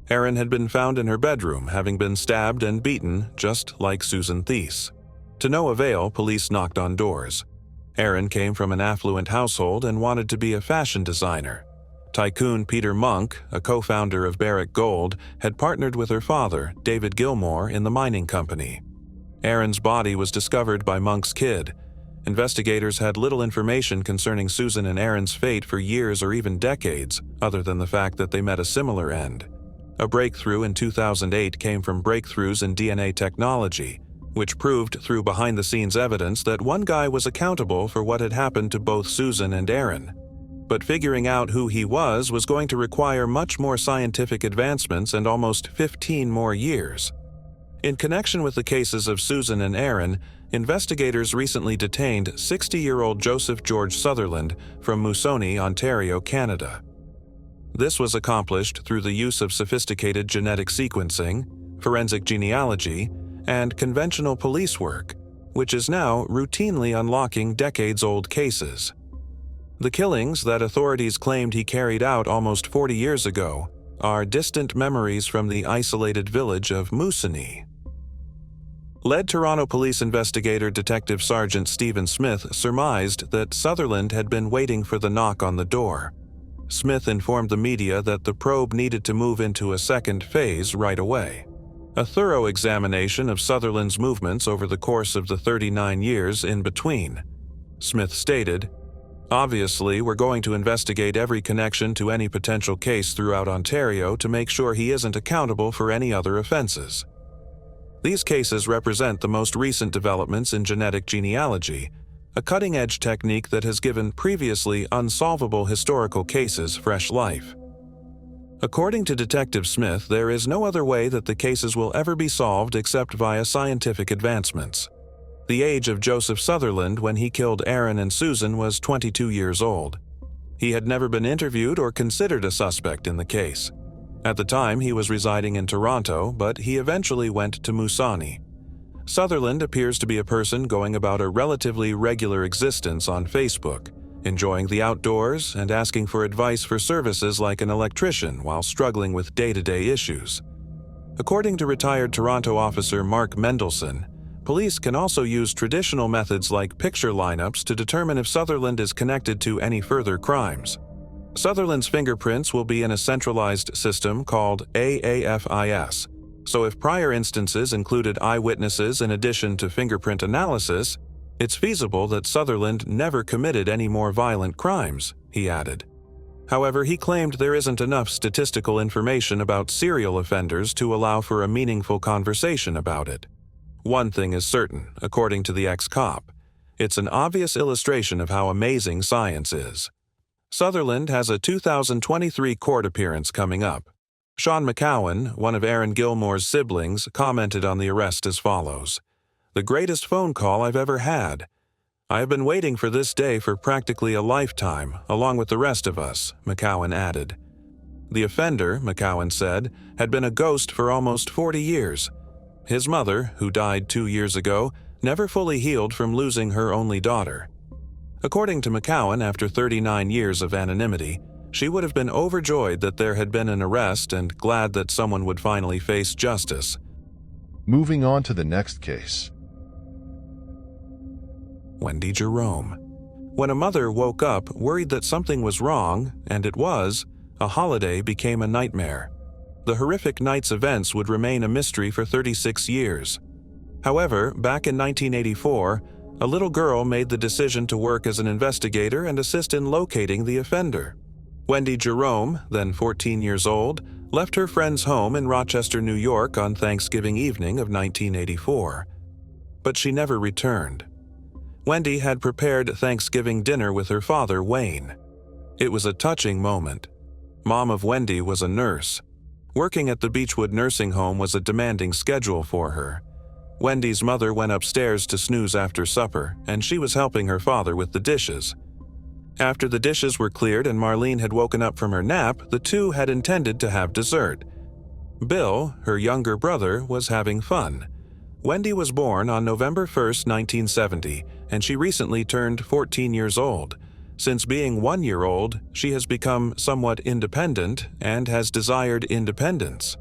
Erin had been found in her bedroom, having been stabbed and beaten, just like Susan Thies. To no avail, police knocked on doors. Erin came from an affluent household and wanted to be a fashion designer. Tycoon Peter Monk, a co-founder of Barrick Gold, had partnered with her father, David Gilmore, in the mining company. Erin's body was discovered by Monk's kid. Investigators had little information concerning Susan and Erin's fate for years or even decades, other than the fact that they met a similar end. A breakthrough in 2008 came from breakthroughs in DNA technology, which proved through behind-the-scenes evidence that one guy was accountable for what had happened to both Susan and Erin. But figuring out who he was going to require much more scientific advancements and almost 15 more years. In connection with the cases of Susan and Erin, investigators recently detained 60-year-old Joseph George Sutherland from Moosonee, Ontario, Canada. This was accomplished through the use of sophisticated genetic sequencing, forensic genealogy, and conventional police work, which is now routinely unlocking decades-old cases. The killings that authorities claimed he carried out almost 40 years ago are distant memories from the isolated village of Moosonee. Lead Toronto police investigator Detective Sergeant Stephen Smith surmised that Sutherland had been waiting for the knock on the door. Smith informed the media that the probe needed to move into a second phase right away. A thorough examination of Sutherland's movements over the course of the 39 years in between. Smith stated, "Obviously, we're going to investigate every connection to any potential case throughout Ontario to make sure he isn't accountable for any other offenses." These cases represent the most recent developments in genetic genealogy, a cutting-edge technique that has given previously unsolvable historical cases fresh life. According to Detective Smith, there is no other way that the cases will ever be solved except via scientific advancements. The age of Joseph Sutherland when he killed Erin and Susan was 22 years old. He had never been interviewed or considered a suspect in the case. At the time, he was residing in Toronto, but he eventually went to Moosonee. Sutherland appears to be a person going about a relatively regular existence on Facebook, enjoying the outdoors and asking for advice for services like an electrician while struggling with day-to-day issues. According to retired Toronto officer Mark Mendelson, police can also use traditional methods like picture lineups to determine if Sutherland is connected to any further crimes. Sutherland's fingerprints will be in a centralized system called AAFIS, so if prior instances included eyewitnesses in addition to fingerprint analysis, it's feasible that Sutherland never committed any more violent crimes, he added. However, he claimed there isn't enough statistical information about serial offenders to allow for a meaningful conversation about it. One thing is certain, according to the ex-cop. It's an obvious illustration of how amazing science is. Sutherland has a 2023 court appearance coming up. Sean McCowan, one of Erin Gilmore's siblings, commented on the arrest as follows. "The greatest phone call I've ever had. I have been waiting for this day for practically a lifetime, along with the rest of us," McCowan added. The offender, McCowan said, had been a ghost for almost 40 years. His mother, who died 2 years ago, never fully healed from losing her only daughter. According to McCowan, after 39 years of anonymity, she would have been overjoyed that there had been an arrest and glad that someone would finally face justice. Moving on to the next case. Wendy Jerome. When a mother woke up worried that something was wrong, and it was, a holiday became a nightmare. The horrific night's events would remain a mystery for 36 years. However, back in 1984, a little girl made the decision to work as an investigator and assist in locating the offender. Wendy Jerome, then 14 years old, left her friend's home in Rochester, New York on Thanksgiving evening of 1984. But she never returned. Wendy had prepared Thanksgiving dinner with her father, Wayne. It was a touching moment. Mom of Wendy was a nurse. Working at the Beechwood nursing home was a demanding schedule for her. Wendy's mother went upstairs to snooze after supper, and she was helping her father with the dishes. After the dishes were cleared and Marlene had woken up from her nap, the two had intended to have dessert. Bill, her younger brother, was having fun. Wendy was born on November 1st, 1970, and she recently turned 14 years old. Since being 1 year old, she has become somewhat independent and has desired independence.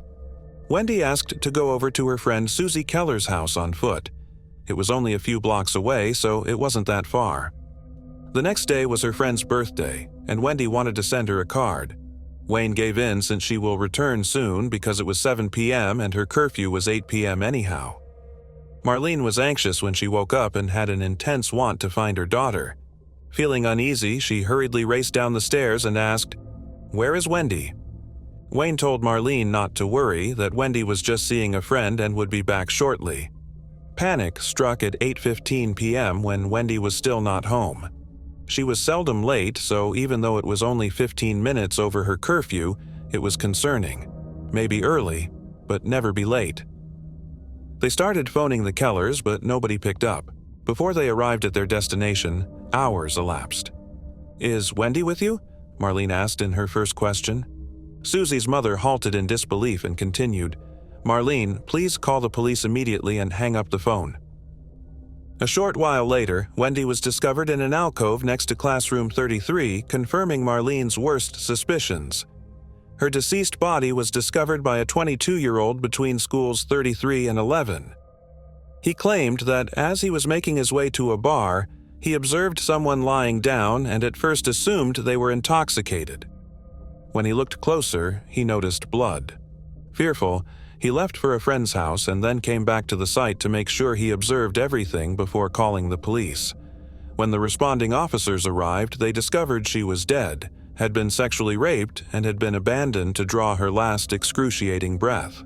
Wendy asked to go over to her friend Susie Keller's house on foot. It was only a few blocks away, so it wasn't that far. The next day was her friend's birthday, and Wendy wanted to send her a card. Wayne gave in since she will return soon because it was 7 p.m. and her curfew was 8 p.m. anyhow. Marlene was anxious when she woke up and had an intense want to find her daughter. Feeling uneasy, she hurriedly raced down the stairs and asked, "Where is Wendy?" Wayne told Marlene not to worry, that Wendy was just seeing a friend and would be back shortly. Panic struck at 8:15 p.m. when Wendy was still not home. She was seldom late, so even though it was only 15 minutes over her curfew, it was concerning. Maybe early, but never be late. They started phoning the Kellers, but nobody picked up. Before they arrived at their destination, hours elapsed. "Is Wendy with you?" Marlene asked in her first question. Susie's mother halted in disbelief and continued, "Marlene, please call the police immediately and hang up the phone." A short while later, Wendy was discovered in an alcove next to classroom 33, confirming Marlene's worst suspicions. Her deceased body was discovered by a 22-year-old between schools 33 and 11. He claimed that as he was making his way to a bar, he observed someone lying down and at first assumed they were intoxicated. When he looked closer, he noticed blood. Fearful, he left for a friend's house and then came back to the site to make sure he observed everything before calling the police. When the responding officers arrived, they discovered she was dead, had been sexually raped, and had been abandoned to draw her last excruciating breath.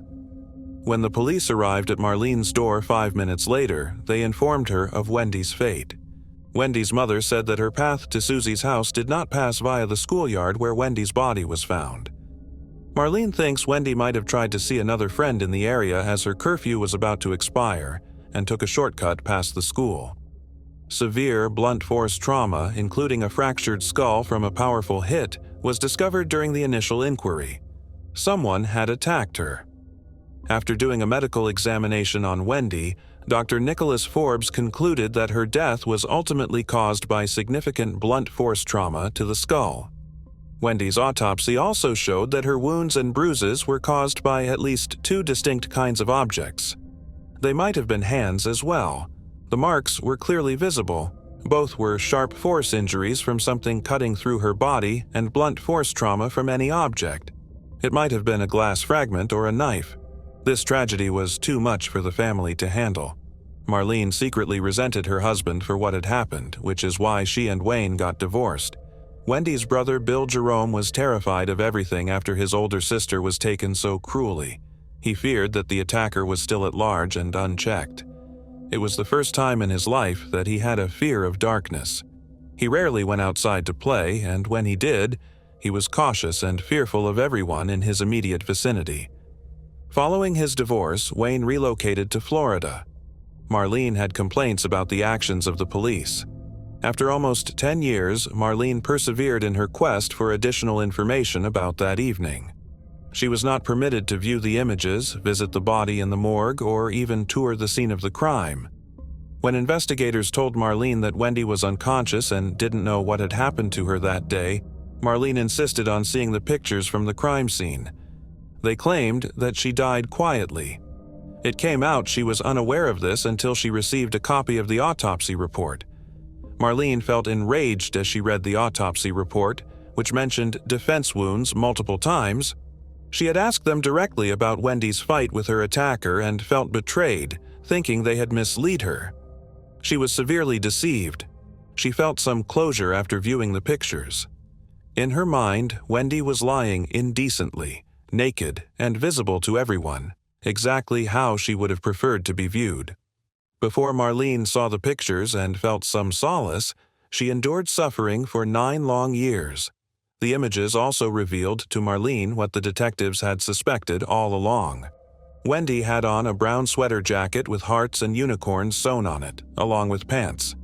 When the police arrived at Marlene's door 5 minutes later, they informed her of Wendy's fate. Wendy's mother said that her path to Susie's house did not pass via the schoolyard where Wendy's body was found. Marlene thinks Wendy might have tried to see another friend in the area as her curfew was about to expire and took a shortcut past the school. Severe blunt force trauma, including a fractured skull from a powerful hit, was discovered during the initial inquiry. Someone had attacked her. After doing a medical examination on Wendy, Dr. Nicholas Forbes concluded that her death was ultimately caused by significant blunt force trauma to the skull. Wendy's autopsy also showed that her wounds and bruises were caused by at least 2 distinct kinds of objects. They might have been hands as well. The marks were clearly visible. Both were sharp force injuries from something cutting through her body and blunt force trauma from any object. It might have been a glass fragment or a knife. This tragedy was too much for the family to handle. Marlene secretly resented her husband for what had happened, which is why she and Wayne got divorced. Wendy's brother Bill Jerome was terrified of everything after his older sister was taken so cruelly. He feared that the attacker was still at large and unchecked. It was the first time in his life that he had a fear of darkness. He rarely went outside to play, and when he did, he was cautious and fearful of everyone in his immediate vicinity. Following his divorce, Wayne relocated to Florida. Marlene had complaints about the actions of the police. After almost 10 years, Marlene persevered in her quest for additional information about that evening. She was not permitted to view the images, visit the body in the morgue, or even tour the scene of the crime. When investigators told Marlene that Wendy was unconscious and didn't know what had happened to her that day, Marlene insisted on seeing the pictures from the crime scene. They claimed that she died quietly. It came out she was unaware of this until she received a copy of the autopsy report. Marlene felt enraged as she read the autopsy report, which mentioned defense wounds multiple times. She had asked them directly about Wendy's fight with her attacker and felt betrayed, thinking they had misled her. She was severely deceived. She felt some closure after viewing the pictures. In her mind, Wendy was lying indecently, naked, and visible to everyone, exactly how she would have preferred to be viewed. Before Marlene saw the pictures and felt some solace, she endured suffering for 9 long years. The images also revealed to Marlene what the detectives had suspected all along. Wendy had on a brown sweater jacket with hearts and unicorns sewn on it, along with pants.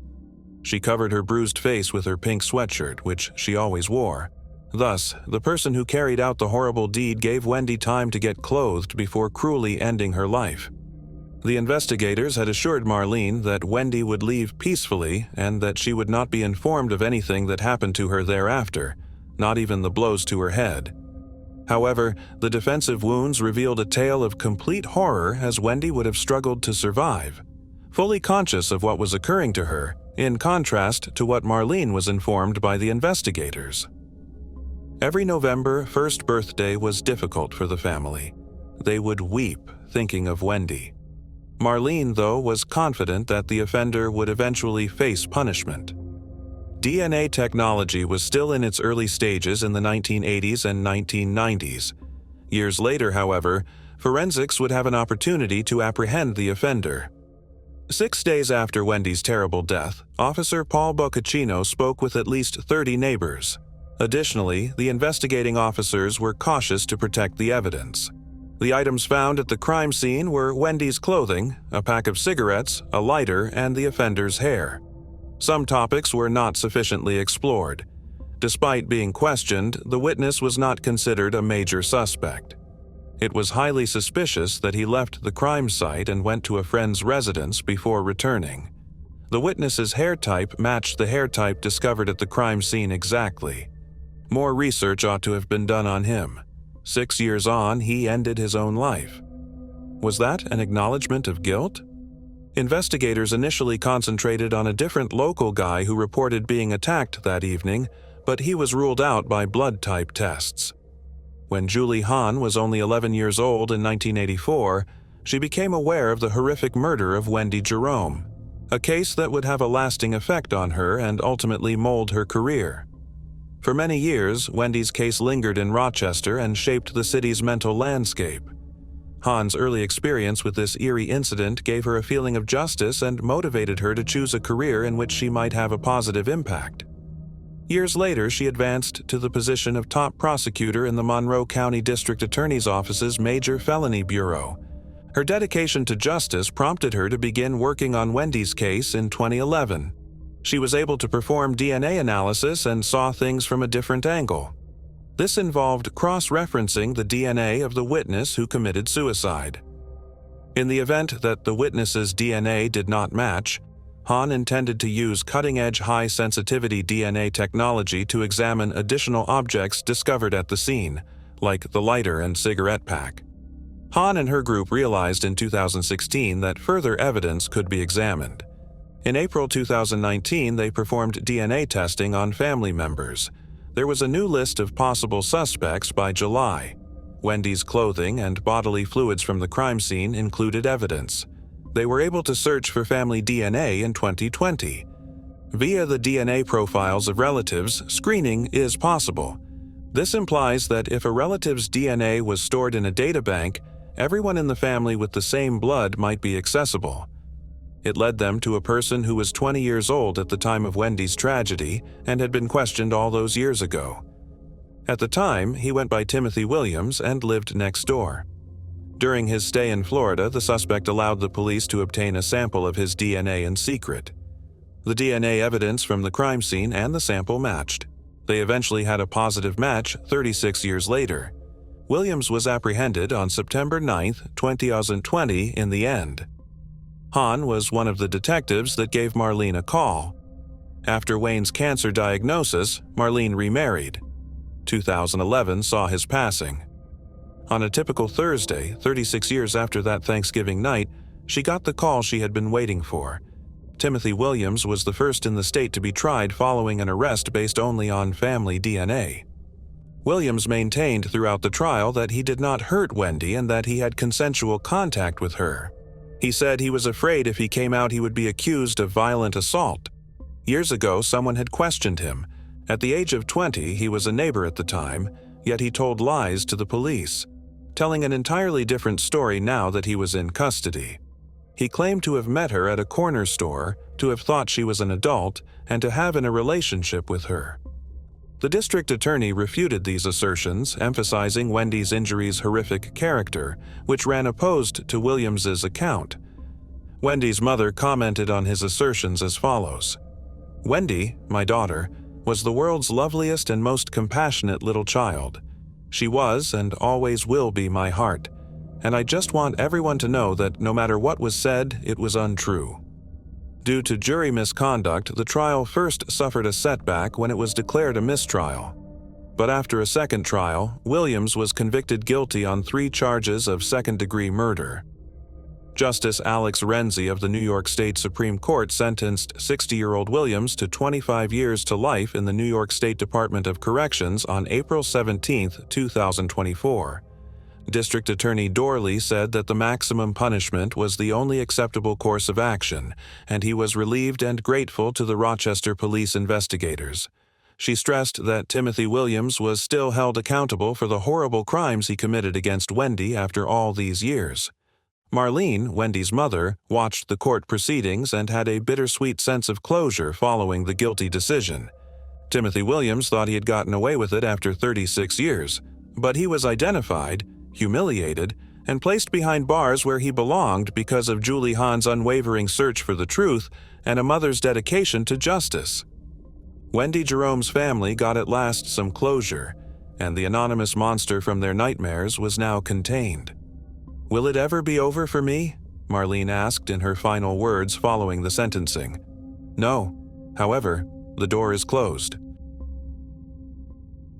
She covered her bruised face with her pink sweatshirt, which she always wore. Thus, the person who carried out the horrible deed gave Wendy time to get clothed before cruelly ending her life. The investigators had assured Marlene that Wendy would leave peacefully and that she would not be informed of anything that happened to her thereafter, not even the blows to her head. However, the defensive wounds revealed a tale of complete horror, as Wendy would have struggled to survive, fully conscious of what was occurring to her, in contrast to what Marlene was informed by the investigators. Every November 1st birthday was difficult for the family. They would weep thinking of Wendy. Marlene, though, was confident that the offender would eventually face punishment. DNA technology was still in its early stages in the 1980s and 1990s. Years later, however, forensics would have an opportunity to apprehend the offender. 6 days after Wendy's terrible death, Officer Paul Boccaccino spoke with at least 30 neighbors. Additionally, the investigating officers were cautious to protect the evidence. The items found at the crime scene were Wendy's clothing, a pack of cigarettes, a lighter, and the offender's hair. Some topics were not sufficiently explored. Despite being questioned, the witness was not considered a major suspect. It was highly suspicious that he left the crime site and went to a friend's residence before returning. The witness's hair type matched the hair type discovered at the crime scene exactly. More research ought to have been done on him. 6 years on, he ended his own life. Was that an acknowledgement of guilt? Investigators initially concentrated on a different local guy who reported being attacked that evening, but he was ruled out by blood type tests. When Julie Hahn was only 11 years old in 1984, she became aware of the horrific murder of Wendy Jerome, a case that would have a lasting effect on her and ultimately mold her career. For many years, Wendy's case lingered in Rochester and shaped the city's mental landscape. Hahn's early experience with this eerie incident gave her a feeling of justice and motivated her to choose a career in which she might have a positive impact. Years later, she advanced to the position of top prosecutor in the Monroe County District Attorney's Office's Major Felony Bureau. Her dedication to justice prompted her to begin working on Wendy's case in 2011. She was able to perform DNA analysis and saw things from a different angle. This involved cross-referencing the DNA of the witness who committed suicide. In the event that the witness's DNA did not match, Hahn intended to use cutting-edge high-sensitivity DNA technology to examine additional objects discovered at the scene, like the lighter and cigarette pack. Hahn and her group realized in 2016 that further evidence could be examined. In April 2019, they performed DNA testing on family members. There was a new list of possible suspects by July. Wendy's clothing and bodily fluids from the crime scene included evidence. They were able to search for family DNA in 2020. Via the DNA profiles of relatives, screening is possible. This implies that if a relative's DNA was stored in a databank, everyone in the family with the same blood might be accessible. It led them to a person who was 20 years old at the time of Wendy's tragedy and had been questioned all those years ago. At the time, he went by Timothy Williams and lived next door. During his stay in Florida, the suspect allowed the police to obtain a sample of his DNA in secret. The DNA evidence from the crime scene and the sample matched. They eventually had a positive match 36 years later. Williams was apprehended on September 9, 2020 in the end. Hahn was one of the detectives that gave Marlene a call. After Wayne's cancer diagnosis, Marlene remarried. 2011 saw his passing. On a typical Thursday, 36 years after that Thanksgiving night, she got the call she had been waiting for. Timothy Williams was the first in the state to be tried following an arrest based only on family DNA. Williams maintained throughout the trial that he did not hurt Wendy and that he had consensual contact with her. He said he was afraid if he came out he would be accused of violent assault. Years ago, someone had questioned him. At the age of 20, he was a neighbor at the time, yet he told lies to the police, telling an entirely different story now that he was in custody. He claimed to have met her at a corner store, to have thought she was an adult, and to have in a relationship with her. The district attorney refuted these assertions, emphasizing Wendy's injuries' horrific character, which ran opposed to Williams's account. Wendy's mother commented on his assertions as follows: "Wendy, my daughter, was the world's loveliest and most compassionate little child. She was and always will be my heart, and I just want everyone to know that no matter what was said, it was untrue." Due to jury misconduct, the trial first suffered a setback when it was declared a mistrial. But after a second trial, Williams was convicted guilty on 3 charges of second-degree murder. Justice Alex Renzi of the New York State Supreme Court sentenced 60-year-old Williams to 25 years to life in the New York State Department of Corrections on April 17, 2024. District Attorney Dorley said that the maximum punishment was the only acceptable course of action, and he was relieved and grateful to the Rochester police investigators. She stressed that Timothy Williams was still held accountable for the horrible crimes he committed against Wendy after all these years. Marlene, Wendy's mother, watched the court proceedings and had a bittersweet sense of closure following the guilty decision. Timothy Williams thought he had gotten away with it after 36 years, but he was identified, humiliated, and placed behind bars where he belonged because of Julie Hahn's unwavering search for the truth and a mother's dedication to justice. Wendy Jerome's family got at last some closure, and the anonymous monster from their nightmares was now contained. "Will it ever be over for me?" Marlene asked in her final words following the sentencing. "No. However, the door is closed."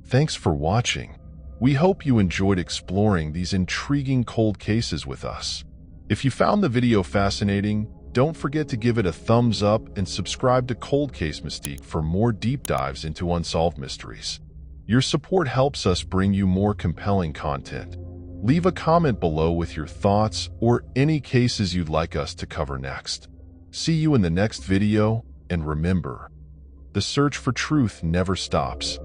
Thanks for watching. We hope you enjoyed exploring these intriguing cold cases with us. If you found the video fascinating, don't forget to give it a thumbs up and subscribe to Cold Case Mystique for more deep dives into unsolved mysteries. Your support helps us bring you more compelling content. Leave a comment below with your thoughts or any cases you'd like us to cover next. See you in the next video, and remember, the search for truth never stops.